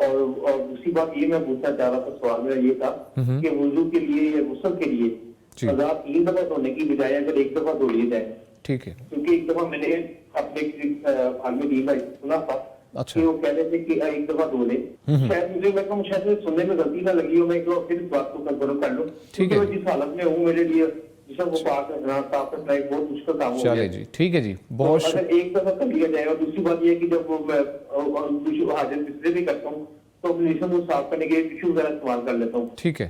اور دوسری بات یہ میں پوچھنا چاہ رہا تھا، سوال میرا یہ تھا کہ وضو کے لیے یا غسل کے لیے اگر 3 دفعہ دھونے کی بجائے اگر 1 دفعہ دھو لیے جائے، ٹھیک ہے، کیونکہ 1 دفعہ میں نے اپنے عالمی دین میں سنا تھا کہ وہ کہہ رہے تھے کہ 1 دفعہ دھو لے، شاید مجھے میں کہوں شاید سننے میں غلطی نہ لگی ہو، میں ایک بار پھر اس بات کو کنفرم کر لوں، کیونکہ میں جس حالت میں ہوں میرے لیے جسم کو پاک رکھنا صاف رکھنا ایک بہت مشکل کام ہو چلے جی، ٹھیک ہے جی، بہت اگر 1 دفعہ کر لیا جائے۔ اور دوسری بات یہ ہے کہ جب میں حاجت بسترے بھی کرتا ہوں تو اپنے جسم کو صاف کرنے کے لیے ٹیشو وغیرہ استعمال کر لیتا ہوں۔ ٹھیک ہے،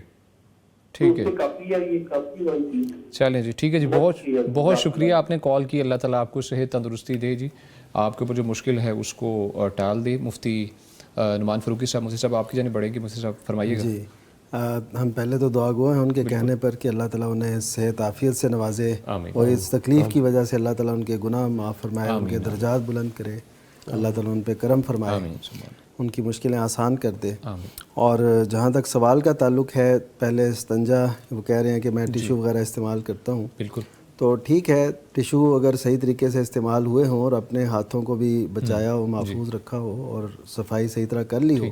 ٹھیک ہے، کافی ہے یہ، کافی ہے۔ چلیں جی، ٹھیک ہے جی، بہت شکریہ آپ نے کال کی۔ اللہ تعالیٰ آپ کو صحت تندرستی دے جی، آپ کے اوپر جو مشکل ہے اس کو ٹال دے۔ مفتی نعمان فاروقی صاحب، مفتی صاحب آپ کی جانب بڑھیں گے، مفتی صاحب فرمائیے گا۔ جی، ہم پہلے تو دعا گو ہیں ان کے کہنے پر کہ اللہ تعالیٰ انہیں صحت عافیت سے نوازے، اور اس تکلیف کی وجہ سے اللہ تعالیٰ ان کے گناہ معاف فرمائے، ان کے درجات بلند کرے، اللہ تعالیٰ ان پہ کرم فرمائے، ان کی مشکلیں آسان کر دے۔ اور جہاں تک سوال کا تعلق ہے، پہلے استنجا وہ کہہ رہے ہیں کہ میں ٹیشو وغیرہ استعمال کرتا ہوں، بالکل تو ٹھیک ہے، ٹیشو اگر صحیح طریقے سے استعمال ہوئے ہوں اور اپنے ہاتھوں کو بھی بچایا ہو، محفوظ رکھا ہو اور صفائی صحیح طرح کر لی ہو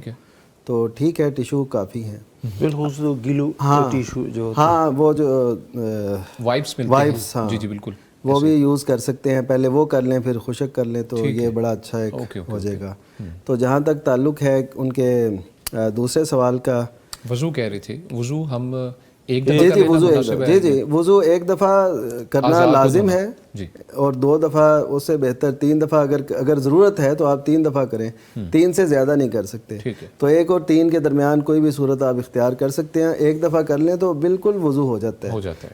تو ٹھیک ہے، ٹیشو کافی ہیں۔ بالخصوص گلو ٹیشو جو ہاں وہ جو وائپس، ہاں جی جی بالکل، وہ بھی یوز کر سکتے ہیں، پہلے وہ کر لیں پھر خشک کر لیں تو یہ بڑا اچھا ایک ہو جائے گا۔ تو جہاں تک تعلق ہے ان کے دوسرے سوال کا، وضو کہہ رہے تھے، وضو ہم ایک دفعہ وضو ایک دفعہ کرنا لازم ہے، اور 2 دفعہ اس سے بہتر 3 دفعہ اگر ضرورت ہے تو آپ 3 دفعہ کریں، 3 سے زیادہ نہیں کر سکتے، تو 1 اور 3 کے درمیان کوئی بھی صورت آپ اختیار کر سکتے ہیں۔ 1 دفعہ کر لیں تو بالکل وضو ہو جاتا ہے،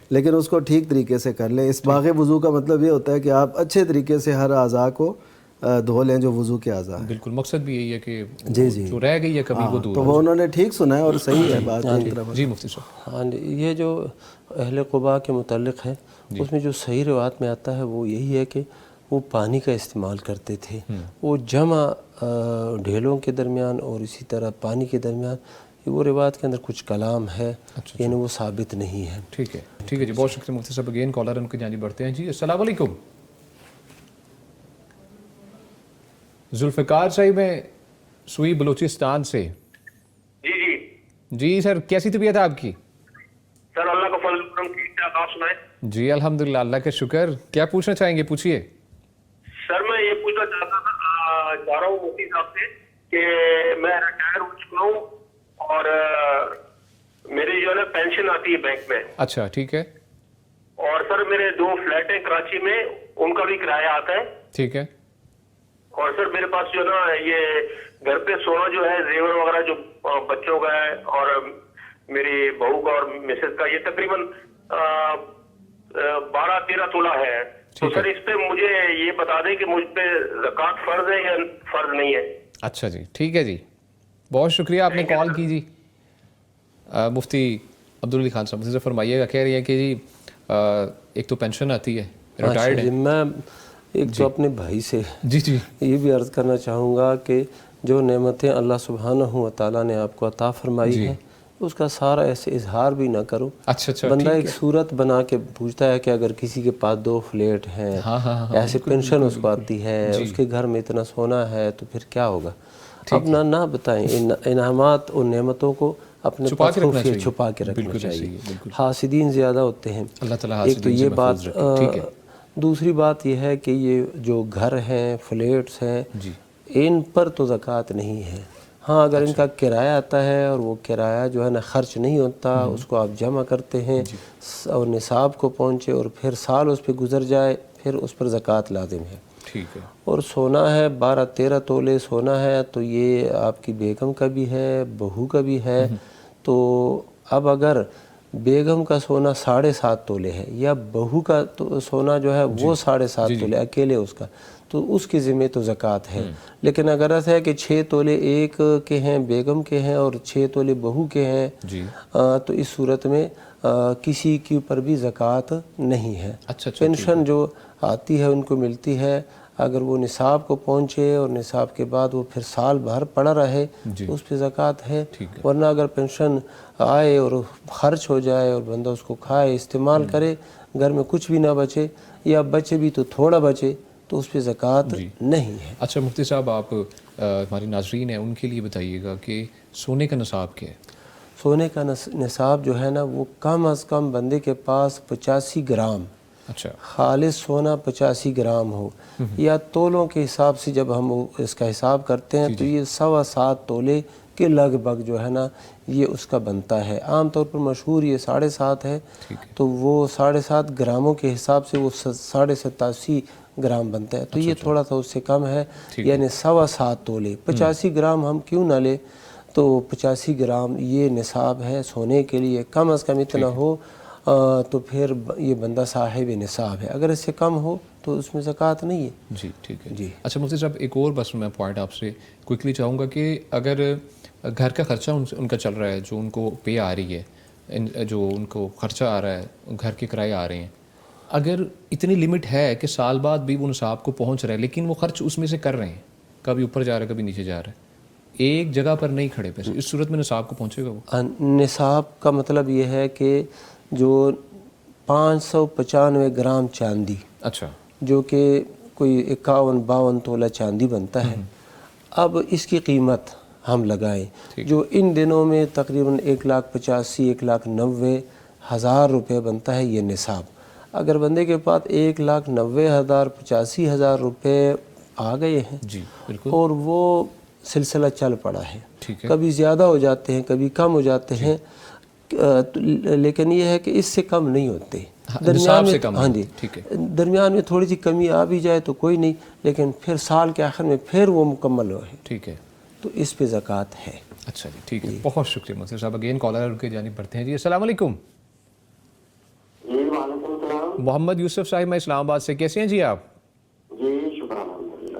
لیکن اس کو ٹھیک طریقے سے کر لیں۔ اس باغ وضو کا مطلب یہ ہوتا ہے کہ آپ اچھے طریقے سے ہر اعضاء کو دھو لیں جو وضو کے اعضاء ہیں. بالکل مقصد بھی یہی ہے کہ جی جی جو رہ گئی ہے کمی وہ دور تو وہ انہوں نے ٹھیک سنا ہے اور صحیح ہے بات. جی مفتی صاحب. ہاں جی، یہ جو اہل قباء کے متعلق ہے اس میں جو صحیح روایت میں آتا ہے وہ یہی ہے کہ وہ پانی کا استعمال کرتے تھے. وہ جمع ڈھیلوں کے درمیان اور اسی طرح پانی کے درمیان وہ روایت کے اندر کچھ کلام ہے، یعنی وہ ثابت نہیں ہے. ٹھیک ہے ٹھیک ہے جی، بہت شکریہ مفتی صاحب. اگین کالر ان کی جانب بڑھتے ہیں. جی السلام علیکم. ذوالفقار صاحب میں سوئی بلوچستان سے. جی جی سر کیسی طبیعت ہے آپ کی؟ سر اللہ کا فضل کرم ٹھیک ٹھاک، آپ سنائیں. جی الحمدللہ اللہ کا شکر. کیا پوچھنا چاہیں گے پوچھیے. سر میں یہ پوچھنا چاہ رہا ہوں مفتی صاحب سے کہ میں ریٹائر ہو چکا ہوں اور میری جو ہے نا پینشن آتی ہے بینک میں. اچھا ٹھیک ہے. اور سر میرے 2 فلیٹ ہیں کراچی میں، ان کا بھی کرایہ آتا ہے. ٹھیک ہے. اور سر میرے پاس جو ہے نا یہ گھر پہ سونا جو ہے زیور وغیرہ جو بچوں کا ہے اور میری بہو کا اور مسز کا، یہ تقریباً 12-13 تولہ ہے. تو سر اس پہ مجھے یہ بتا دیں کہ مجھ پہ زکوٰۃ فرض ہے یا فرض نہیں ہے. اچھا جی ٹھیک ہے جی، بہت شکریہ آپ نے کال کی. جی مفتی عبدالعلی خان صاحب سے فرمائیے گا. کہہ رہی ہیں کہ جی ایک تو پینشن آتی ہے، ریٹائرڈ ہے. میں ایک تو اپنے بھائی سے جی جی یہ بھی عرض کرنا چاہوں گا کہ جو نعمتیں اللہ سبحانہ و تعالیٰ نے آپ کو عطا فرمائی ہیں اس کا سارا ایسے اظہار بھی نہ کرو. اچھا بندہ ایک صورت بنا کے پوچھتا ہے کہ اگر کسی کے پاس 2 فلیٹ ہیں، ایسے پینشن اس کو آتی ہے، اس کے گھر میں اتنا سونا ہے، تو پھر کیا ہوگا؟ اپنا نہ بتائیں. انعامات اور نعمتوں کو اپنے پاس چھپا کے رکھنا چاہیے. حاسدین زیادہ ہوتے ہیں. اللہ تعالیٰ ایک تو یہ بات. دوسری بات یہ ہے کہ یہ جو گھر ہیں، فلیٹس ہیں، ان پر تو زکوٰۃ نہیں ہے. ہاں اگر ان کا کرایہ آتا ہے اور وہ کرایہ جو ہے نا خرچ نہیں ہوتا، اس کو آپ جمع کرتے ہیں اور نصاب کو پہنچے اور پھر سال اس پہ گزر جائے، پھر اس پر زکوٰۃ لازم ہے. ٹھیک ہے. اور سونا ہے 12-13 تولے سونا ہے، تو یہ آپ کی بیگم کا بھی ہے، بہو کا بھی ہے. تو اب اگر بیگم کا سونا 7.5 تولے ہے یا بہو کا سونا جو ہے وہ 7.5 تولے اکیلے اس کا، تو اس کے ذمہ تو زکوٰۃ ہے. لیکن اگر ایسا ہے کہ 6 تولے ایک کے ہیں بیگم کے ہیں اور 6 تولے بہو کے ہیں، تو اس صورت میں کسی کے اوپر بھی زکوٰۃ نہیں ہے. پینشن جو آتی ہے ان کو ملتی ہے، اگر وہ نصاب کو پہنچے اور نصاب کے بعد وہ پھر سال بھر پڑا رہے تو اس پہ زکوٰۃ ہے. ورنہ اگر پینشن آئے اور خرچ ہو جائے اور بندہ اس کو کھائے استعمال کرے، گھر میں کچھ بھی نہ بچے یا بچے بھی تو تھوڑا بچے، تو اس پہ زکوٰۃ نہیں ہے. اچھا مفتی صاحب آپ ہماری ناظرین ہیں ان کے لیے بتائیے گا کہ سونے کا نصاب کیا ہے؟ سونے کا نصاب جو ہے نا وہ کم از کم بندے کے پاس 85 گرام، اچھا خالص سونا 85 گرام ہو، یا تولوں کے حساب سے جب ہم اس کا حساب کرتے ہیں تو یہ 7.25 تولے کے لگ بھگ جو ہے نا یہ اس کا بنتا ہے. عام طور پر مشہور یہ 7.5 ہے، تو وہ 7.5 گراموں کے حساب سے وہ 87.5 گرام بنتا ہے. تو یہ تھوڑا سا اس سے کم ہے، یعنی 7.25 تولے. 85 گرام ہم کیوں نہ لے، تو 85 گرام یہ نصاب ہے سونے کے لیے. کم از کم اتنا ہو تو پھر یہ بندہ صاحب نصاب ہے. اگر اس سے کم ہو تو اس میں زکوٰۃ نہیں ہے. جی ٹھیک ہے. جی اچھا مفتی صاحب ایک اور بس میں پوائنٹ آپ سے کوئکلی چاہوں گا کہ اگر گھر کا خرچہ ان کا چل رہا ہے، جو ان کو پے آ رہی ہے، جو ان کو خرچہ آ رہا ہے، گھر کے کرائے آ رہے ہیں، اگر اتنی لمٹ ہے کہ سال بعد بھی وہ نصاب کو پہنچ رہا ہے لیکن وہ خرچ اس میں سے کر رہے ہیں، کبھی اوپر جا رہا ہے کبھی نیچے جا رہا ہے، ایک جگہ پر نہیں کھڑے پیسے، اس صورت میں نصاب کو پہنچے گا وہ؟ نصاب کا مطلب یہ ہے کہ جو 595 گرام چاندی، اچھا جو کہ کوئی 51-52 تولہ چاندی بنتا ہے، اب اس کی قیمت ہم لگائیں جو ان دنوں میں تقریباً 1,85,1,90,000 روپے بنتا ہے یہ نصاب. اگر بندے کے پاس 1,90,000 85,000 روپے آ گئے ہیں اور وہ سلسلہ چل پڑا ہے، کبھی زیادہ ہو جاتے ہیں کبھی کم ہو جاتے ہیں، لیکن یہ ہے کہ اس سے کم نہیں ہوتے. درمیان میں ہاں جی درمیان میں تھوڑی سی کمی آ بھی جائے تو کوئی نہیں، لیکن پھر سال کے آخر میں پھر وہ مکمل ہو ہے، ٹھیک ہے، تو اس پہ زکوٰۃ ہے. اچھا جی ٹھیک ہے. بہت شکریہ مفتی صاحب. اگین کالر ان کے جانب بڑھتے ہیں. جی السلام علیکم. جی وعلیکم السلام. محمد یوسف صاحب میں اسلام آباد سے. کیسے ہیں جی آپ؟ جی شکر الحمدللہ.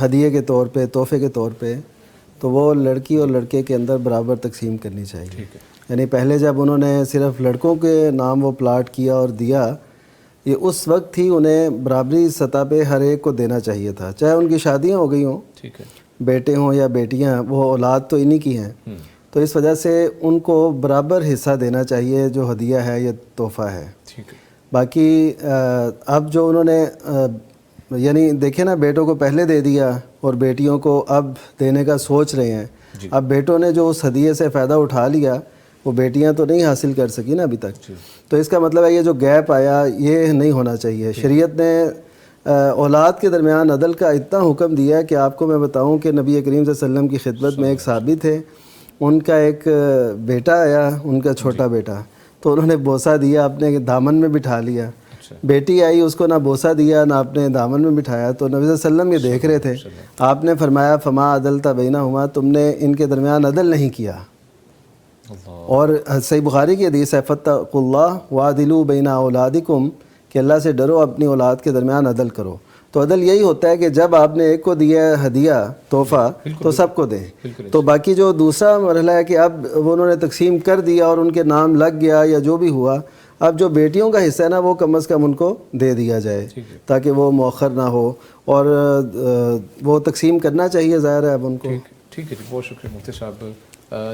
ہدیے کے طور پہ، تحفے کے طور پہ، تو وہ لڑکی اور لڑکے کے اندر برابر تقسیم کرنی چاہیے. یعنی پہلے جب انہوں نے صرف لڑکوں کے نام وہ پلاٹ کیا اور دیا، یہ اس وقت ہی انہیں برابری سطح پہ ہر ایک کو دینا چاہیے تھا، چاہے ان کی شادیاں ہو گئی ہوں، بیٹے ہوں یا بیٹیاں، وہ اولاد تو انہی کی ہیں. تو اس وجہ سے ان کو برابر حصہ دینا چاہیے جو ہدیہ ہے یا تحفہ ہے. باقی اب جو انہوں نے یعنی دیکھیں نا، بیٹوں کو پہلے دے دیا اور بیٹیوں کو اب دینے کا سوچ رہے ہیں. اب بیٹوں نے جو اس ہدیے سے فائدہ اٹھا لیا، وہ بیٹیاں تو نہیں حاصل کر سکی نا ابھی تک. تو اس کا مطلب ہے یہ جو گیپ آیا یہ نہیں ہونا چاہیے. شریعت نے اولاد کے درمیان عدل کا اتنا حکم دیا ہے کہ آپ کو میں بتاؤں کہ نبی کریم صلی اللہ علیہ وسلم کی خدمت میں ایک صحابی تھے، ان کا ایک بیٹا آیا، ان کا چھوٹا بیٹا، تو انہوں نے بوسہ دیا، اپنے دامن میں بٹھا لیا. بیٹی آئی، اس کو نہ بوسہ دیا نہ اپنے دامن میں بٹھایا. تو نبی صلی اللہ علیہ وسلم یہ دیکھ رہے تھے. آپ نے فرمایا فما عدلت بینہما، تم نے ان کے درمیان عدل نہیں کیا. اور صحیح بخاری کی حدیث ہے فاتقوا اللہ وعدلوا بین اولادکم، کہ اللہ سے ڈرو، اپنی اولاد کے درمیان عدل کرو. تو عدل یہی ہوتا ہے کہ جب آپ نے ایک کو دیا ہے ہدیہ تحفہ تو سب کو دیں. تو باقی جو دوسرا مرحلہ ہے کہ اب وہ انہوں نے تقسیم کر دیا اور ان کے نام لگ گیا یا جو بھی ہوا، اب جو بیٹیوں کا حصہ ہے نا وہ کم از کم ان کو دے دیا جائے تاکہ وہ مؤخر نہ ہو، اور وہ تقسیم کرنا چاہیے ظاہر ہے اب ان کو. ٹھیک ہے جی، بہت شکریہ مفتی صاحب.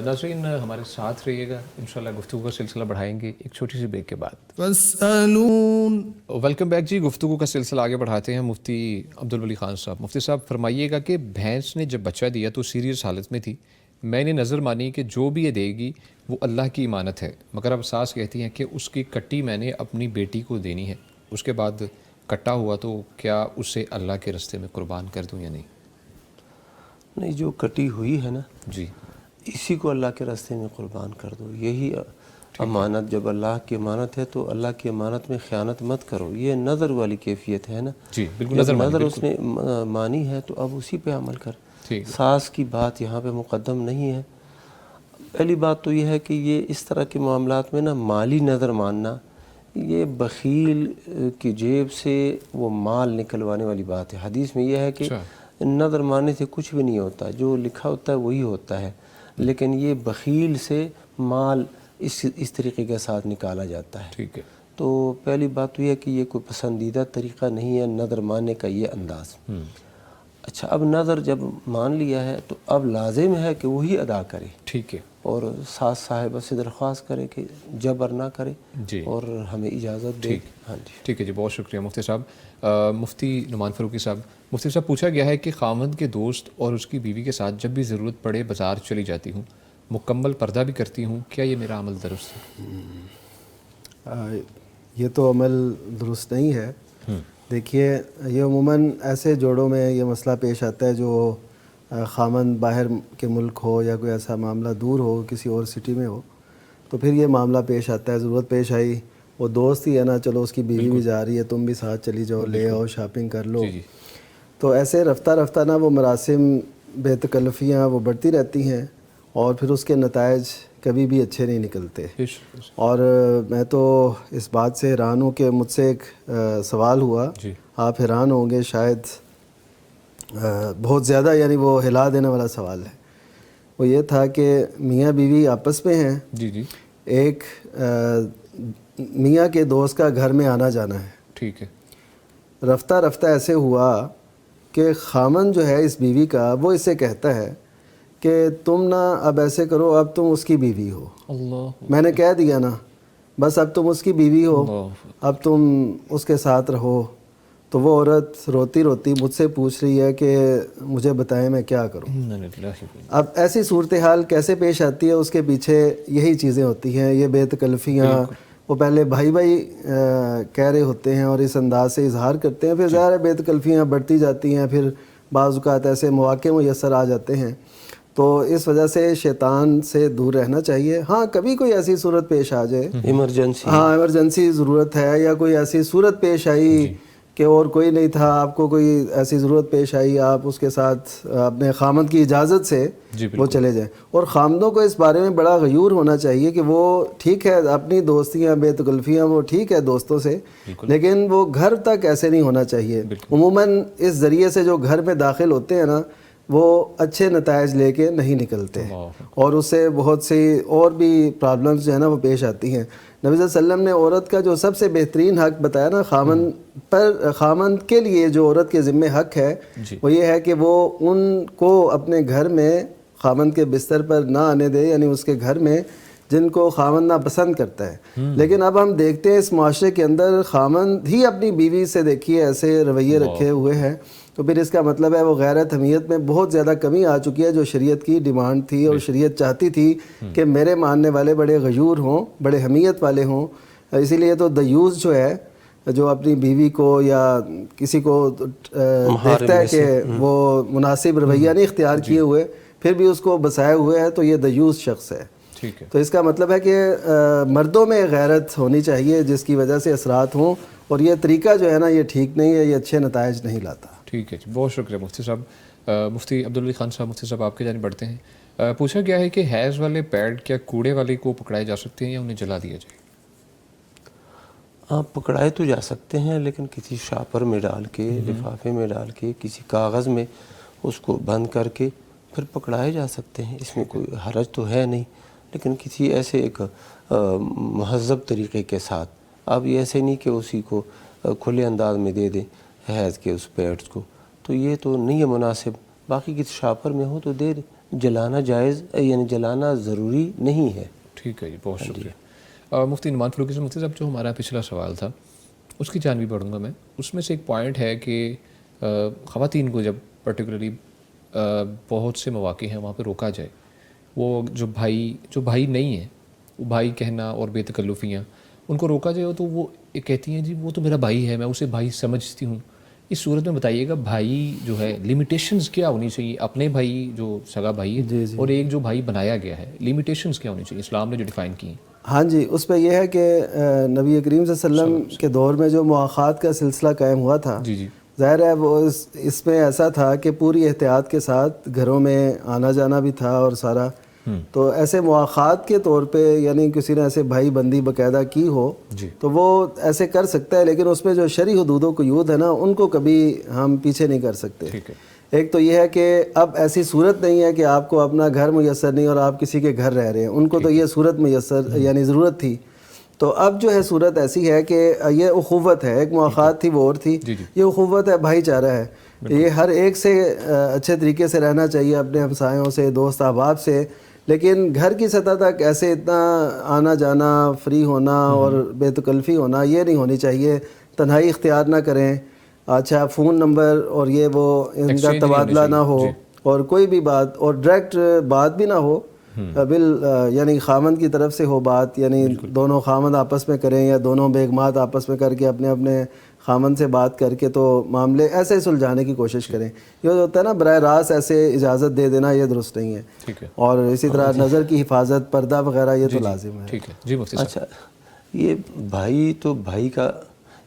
ناظرین ہمارے ساتھ رہیے گا، انشاءاللہ گفتگو کا سلسلہ بڑھائیں گے ایک چھوٹی سی بریک کے بعد. فاسألون. ویلکم بیک جی. گفتگو کا سلسلہ آگے بڑھاتے ہیں. مفتی عبدالولی خان صاحب، مفتی صاحب فرمائیے گا کہ بھینس نے جب بچہ دیا تو سیریس حالت میں تھی، میں نے نظر مانی کہ جو بھی یہ دے گی وہ اللہ کی امانت ہے، مگر اب ساس کہتی ہیں کہ اس کی کٹی میں نے اپنی بیٹی کو دینی ہے، اس کے بعد کٹا ہوا تو کیا اسے اللہ کے رستے میں قربان کر دوں یا نہیں؟ نہیں، جو کٹی ہوئی ہے نا جی، اسی کو اللہ کے راستے میں قربان کر دو. یہی امانت، جب اللہ کی امانت ہے تو اللہ کی امانت میں خیانت مت کرو. یہ نظر والی کیفیت ہے نا. جی بالکل، نظر اس نے مانی ہے تو اب اسی پہ عمل کر. ساس کی بات یہاں پہ مقدم نہیں ہے. پہلی بات تو یہ ہے کہ یہ اس طرح کے معاملات میں نا مالی نظر ماننا، یہ بخیل کی جیب سے وہ مال نکلوانے والی بات ہے. حدیث میں یہ ہے کہ نظر ماننے سے کچھ بھی نہیں ہوتا، جو لکھا ہوتا ہے وہی ہوتا ہے، لیکن یہ بخیل سے مال اس طریقے کے ساتھ نکالا جاتا ہے. ٹھیک ہے. تو پہلی بات تو یہ ہے کہ یہ کوئی پسندیدہ طریقہ نہیں ہے نظر ماننے کا یہ انداز. اچھا، اب نظر جب مان لیا ہے تو اب لازم ہے کہ وہی ادا کرے. ٹھیک ہے. اور ساس صاحبہ سے درخواست کرے کہ جبر نہ کرے جی، اور ہمیں اجازت دے. ہاں جی، ٹھیک ہے جی، بہت شکریہ مفتی صاحب. مفتی نعمان فاروقی صاحب، مفتی صاحب پوچھا گیا ہے کہ خاوند کے دوست اور اس کی بیوی کے ساتھ جب بھی ضرورت پڑے بازار چلی جاتی ہوں، مکمل پردہ بھی کرتی ہوں، کیا یہ میرا عمل درست ہے؟ یہ تو عمل درست نہیں ہے. دیکھیے، یہ عموماً ایسے جوڑوں میں یہ مسئلہ پیش آتا ہے جو خاوند باہر کے ملک ہو یا کوئی ایسا معاملہ دور ہو، کسی اور سٹی میں ہو، تو پھر یہ معاملہ پیش آتا ہے. ضرورت پیش آئی، وہ دوست ہی ہے نا، چلو اس کی بیوی بھی جا رہی ہے، تم بھی ساتھ چلی جاؤ، لے آؤ، شاپنگ کر لو. تو ایسے رفتہ رفتہ نا وہ مراسم، بے تکلفیاں وہ بڑھتی رہتی ہیں اور پھر اس کے نتائج کبھی بھی اچھے نہیں نکلتے. اور میں تو اس بات سے حیران ہوں کہ مجھ سے ایک سوال ہوا، آپ حیران ہوں گے شاید، بہت زیادہ، یعنی وہ ہلا دینے والا سوال ہے. وہ یہ تھا کہ میاں بیوی آپس میں ہیں، ایک میاں کے دوست کا گھر میں آنا جانا ہے. ٹھیک ہے. رفتہ رفتہ ایسے ہوا کہ خاوند جو ہے اس بیوی کا، وہ اسے کہتا ہے کہ تم نا اب ایسے کرو، اب تم اس کی بیوی ہو. میں نے کہہ دیا نا، بس اب تم اس کی بیوی ہو، اب تم اس کے ساتھ رہو. تو وہ عورت روتی روتی مجھ سے پوچھ رہی ہے کہ مجھے بتائیں میں کیا کروں. اب ایسی صورتحال کیسے پیش آتی ہے، اس کے پیچھے یہی چیزیں ہوتی ہیں، یہ بے تکلفیاں. وہ پہلے بھائی بھائی کہہ رہے ہوتے ہیں اور اس انداز سے اظہار کرتے ہیں، پھر ظاہر ہے بے تکلفیاں بڑھتی جاتی ہیں، پھر بعض اوقات ایسے مواقع میسر آ جاتے ہیں. تو اس وجہ سے شیطان سے دور رہنا چاہیے. ہاں کبھی کوئی ایسی صورت پیش آ جائے، ایمرجنسی، ہاں ایمرجنسی ضرورت ہے، یا کوئی ایسی صورت پیش آئی کہ اور کوئی نہیں تھا, آپ کو کوئی ایسی ضرورت پیش آئی, آپ اس کے ساتھ اپنے خامند کی اجازت سے وہ چلے جائیں. اور خامدوں کو اس بارے میں بڑا غیور ہونا چاہیے کہ وہ ٹھیک ہے اپنی دوستیاں بے تکلفیاں وہ ٹھیک ہے دوستوں سے, لیکن وہ گھر تک ایسے نہیں ہونا چاہیے. عموماً اس ذریعے سے جو گھر میں داخل ہوتے ہیں نا وہ اچھے نتائج لے کے نہیں نکلتے, اور اس سے بہت سی اور بھی پرابلمز جو ہے نا وہ پیش آتی ہیں. نبی صلی اللہ علیہ وسلم نے عورت کا جو سب سے بہترین حق بتایا نا خامند کے لیے جو عورت کے ذمہ حق ہے وہ یہ ہے کہ وہ ان کو اپنے گھر میں خامند کے بستر پر نہ آنے دے, یعنی اس کے گھر میں جن کو خامند ناپسند کرتا ہے. لیکن اب ہم دیکھتے ہیں اس معاشرے کے اندر خامند ہی اپنی بیوی سے دیکھیے ایسے رویے رکھے ہوئے ہیں, تو پھر اس کا مطلب ہے وہ غیرت حمیت میں بہت زیادہ کمی آ چکی ہے, جو شریعت کی ڈیمانڈ تھی اور شریعت چاہتی تھی کہ میرے ماننے والے بڑے غیور ہوں, بڑے حمیت والے ہوں. اسی لیے تو دیوس جو ہے جو اپنی بیوی کو یا کسی کو دیکھتا ہے کہ وہ مناسب رویہ نہیں اختیار کیے ہوئے پھر بھی اس کو بسائے ہوئے ہے, تو یہ دیوس شخص ہے. تو اس کا مطلب ہے کہ مردوں میں غیرت ہونی چاہیے جس کی وجہ سے اثرات ہوں, اور یہ طریقہ جو ہے نا یہ ٹھیک نہیں ہے, یہ اچھے نتائج نہیں لاتا. ٹھیک ہے جی, بہت شکریہ مفتی صاحب. مفتی عبدالعلی خان صاحب, مفتی صاحب آپ کی جانب بڑھتے ہیں. پوچھا گیا ہے کہ حیض والے پیڈ کیا کوڑے والے کو پکڑائے جا سکتے ہیں یا انہیں جلا دیا جائے؟ آپ پکڑائے تو جا سکتے ہیں, لیکن کسی شاپر میں ڈال کے, لفافے میں ڈال کے, کسی کاغذ میں اس کو بند کر کے پھر پکڑائے جا سکتے ہیں. اس میں کوئی حرج تو ہے نہیں, لیکن کسی ایسے ایک مہذب طریقے کے ساتھ. اب یہ ایسے نہیں کہ اسی کو کھلے انداز میں دے دیں حیض کے اس پیڈز کو, تو یہ تو نہیں ہے مناسب. باقی کسی شاپر میں ہو تو دے دیں, جلانا جائز یعنی جلانا ضروری نہیں ہے. ٹھیک ہے جی, بہت شکریہ. مفتی نعمان فاروقی سے مفتی صاحب جو ہمارا پچھلا سوال تھا اس کی جانب بھی پڑھوں گا میں. اس میں سے ایک پوائنٹ ہے کہ خواتین کو جب پرٹیکولرلی بہت سے مواقع ہیں وہاں پہ روکا جائے, وہ جو بھائی نہیں ہیں, وہ بھائی کہنا اور بے تکلفیاں, ان کو روکا جائے تو وہ کہتی ہیں جی وہ تو میرا بھائی ہے, میں اسے بھائی سمجھتی ہوں. اس صورت میں بتائیے گا بھائی جو ہے لمیٹیشنز کیا ہونی چاہیے, اپنے بھائی جو سگا بھائی ہے اور ایک جو بھائی بنایا گیا ہے, لمیٹیشنز کیا ہونی چاہیے اسلام نے جو ڈیفائن کی ہیں؟ ہاں جی, اس پہ یہ ہے کہ نبی کریم صلی اللہ علیہ وسلم کے دور میں جو مواخات کا سلسلہ قائم ہوا تھا, ظاہر ہے وہ اس میں ایسا تھا کہ پوری احتیاط کے ساتھ گھروں میں آنا جانا بھی تھا اور سارا, تو ایسے مواخات کے طور پہ یعنی کسی نے ایسے بھائی بندی باقاعدہ کی ہو تو وہ ایسے کر سکتا ہے, لیکن اس میں جو شرعی حدود و قیود ہے نا ان کو کبھی ہم پیچھے نہیں کر سکتے. ایک تو یہ ہے کہ اب ایسی صورت نہیں ہے کہ آپ کو اپنا گھر میسر نہیں اور آپ کسی کے گھر رہ رہے ہیں, ان کو تو یہ صورت میسر یعنی ضرورت تھی. تو اب جو ہے صورت ایسی ہے کہ یہ اخوت ہے, ایک مواخات تھی وہ اور تھی, یہ اخوت ہے, بھائی چارہ ہے. یہ ہر ایک سے اچھے طریقے سے رہنا چاہیے, اپنے ہمسایوں سے, دوست احباب سے, لیکن گھر کی سطح تک ایسے اتنا آنا جانا, فری ہونا اور بے تکلفی ہونا یہ نہیں ہونی چاہیے. تنہائی اختیار نہ کریں, اچھا فون نمبر اور یہ وہ ان کا تبادلہ نہ ہو, اور کوئی بھی بات اور ڈائریکٹ بات بھی نہ ہو, یعنی خامند کی طرف سے ہو بات, یعنی دونوں خامند آپس میں کریں یا دونوں بیگمات آپس میں کر کے اپنے اپنے خامند سے بات کر کے تو معاملے ایسے سلجھانے کی کوشش کریں. یہ ہوتا ہے نا براہ راست ایسے اجازت دے دینا, یہ درست نہیں ہے. اور اسی طرح نظر کی حفاظت, پردہ وغیرہ یہ تو لازم ہے. ٹھیک ہے جی مفتی صاحب. اچھا, یہ بھائی تو بھائی کا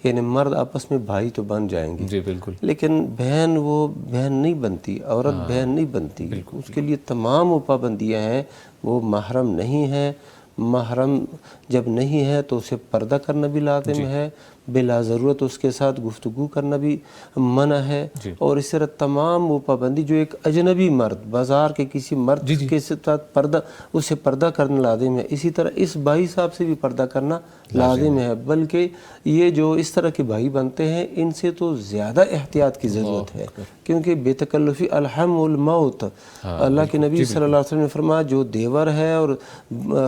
یعنی مرد آپس میں بھائی تو بن جائیں گے, جی بالکل, لیکن بہن وہ بہن نہیں بنتی, عورت بہن نہیں بنتی. اس کے لیے تمام وہ پابندیاں ہیں. وہ محرم نہیں ہے, محرم جب نہیں ہے تو اسے پردہ کرنا بھی لازم ہے, بلا ضرورت اس کے ساتھ گفتگو کرنا بھی منع ہے. اور اس طرح تمام وہ پابندی جو ایک اجنبی مرد بازار کے کسی مرد کے ساتھ پردہ اسے پردہ کرنا لازم ہے, اسی طرح اس بھائی صاحب سے بھی پردہ کرنا لازم ہے. بلکہ یہ جو اس طرح کے بھائی بنتے ہیں ان سے تو زیادہ احتیاط کی ضرورت ہے, کیونکہ بے تکلفی الحم الموت. اللہ کے نبی صلی اللہ علیہ وسلم نے فرمایا جو دیور ہے اور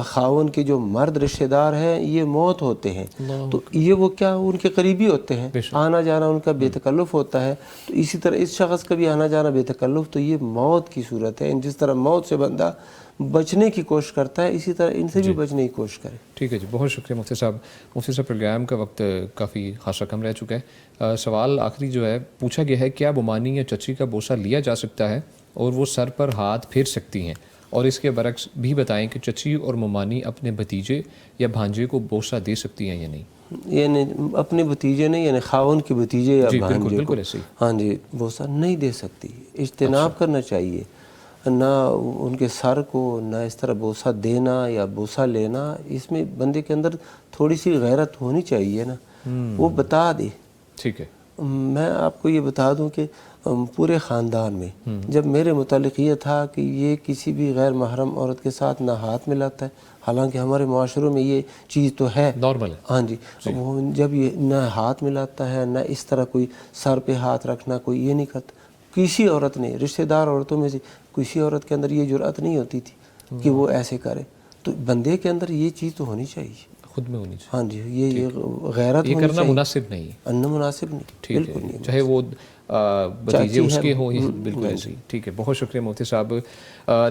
خاون کے جو مرد رشتہ دار ہیں یہ موت ہوتے ہیں. تو یہ وہ کیا ان کے قریبی ہوتے ہیں, آنا جانا ان کا بے تکلف ہوتا ہے. تو اسی طرح اس شخص کا بھی آنا جانا بے تکلف, تو یہ موت کی صورت ہے. جس طرح موت سے بندہ بچنے کی کوشش کرتا ہے اسی طرح ان سے بھی بچنے کی کوشش کرے. ٹھیک ہے جی, بہت شکریہ مفتی صاحب. مفتی صاحب پروگرام کا وقت کافی خاصا کم رہ چکا ہے. سوال آخری جو ہے پوچھا گیا ہے کیا بمانی یا چچی کا بوسہ لیا جا سکتا ہے اور وہ سر پر ہاتھ پھیر سکتی ہیں اور اس کے برعکس بھی بتائیں کہ چچی اور ممانی اپنے بھتیجے یا بھانجے کو بوسہ دے سکتی ہیں یا نہیں؟ یعنی اپنے بھتیجے نہیں، یعنی خاون کے بھتیجے یا جی بھانجے کو بالکل ایسے ہی. ہاں جی بوسہ نہیں دے سکتی. اجتناب کرنا چاہیے، نہ ان کے سر کو نہ اس طرح بوسہ دینا یا بوسہ لینا. اس میں بندے کے اندر تھوڑی سی غیرت ہونی چاہیے نا، وہ بتا دے. ٹھیک ہے. میں آپ کو یہ بتا دوں کہ پورے خاندان میں جب میرے متعلق یہ تھا کہ یہ کسی بھی غیر محرم عورت کے ساتھ نہ ہاتھ ملاتا ہے، حالانکہ ہمارے معاشروں میں یہ چیز تو ہے نارمل ہے. ہاں جی. وہ جب یہ نہ ہاتھ ملاتا ہے نہ اس طرح کوئی سر پہ ہاتھ رکھنا، کوئی یہ نہیں کرتا. کسی عورت نے، رشتہ دار عورتوں میں سے کسی عورت کے اندر یہ جرأت نہیں ہوتی تھی کہ وہ ایسے کرے. تو بندے کے اندر یہ چیز تو ہونی چاہیے، خود میں ہونی چاہیے. ہاں جی. یہ غیرت یہ ہونی کرنا چاہیے. مناسب نہیں ہے. مناسب نہیں، بالکل نہیں. چاہے وہ بھتیجے اس کے ہوں، بالکل ایسے ہی. ٹھیک ہے، بہت شکریہ مفتی صاحب.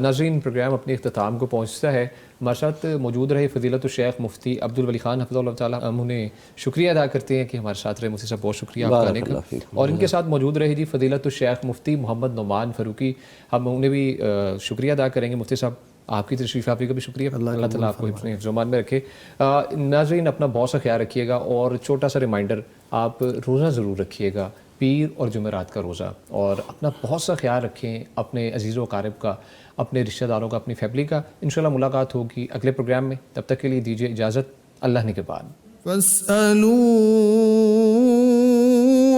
ناظرین پروگرام اپنے اختتام کو پہنچتا ہے. ہمارے ساتھ موجود رہے فضیلت الشیخ مفتی عبدالولی خان حفظہ اللہ تعالیٰ. ہم انہیں شکریہ ادا کرتے ہیں کہ ہمارے ساتھ رہے. مفتی صاحب بہت شکریہ آپ کا آنے کا. اور ان کے ساتھ موجود رہے جی فضیلت الشیخ مفتی محمد نعمان فاروقی. ہم انہیں بھی شکریہ ادا کریں گے. مفتی صاحب آپ کی تشریف آوری کا بھی شکریہ. اللہ تعالیٰ آپ کو اپنے حفظ و امان میں رکھے. ناظرین اپنا بہت سا خیال رکھیے گا. اور چھوٹا سا ریمائنڈر، آپ روزہ ضرور رکھیے گا، پیر اور جمعرات کا روزہ. اور اپنا بہت سا خیال رکھیں، اپنے عزیز و اقارب کا، اپنے رشتہ داروں کا، اپنی فیملی کا. انشاءاللہ ملاقات ہوگی اگلے پروگرام میں. تب تک کے لیے دیجیے اجازت. اللہ نے کے بعد. فاسألوا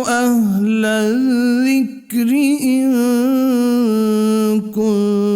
أهل الذكر إن كنتم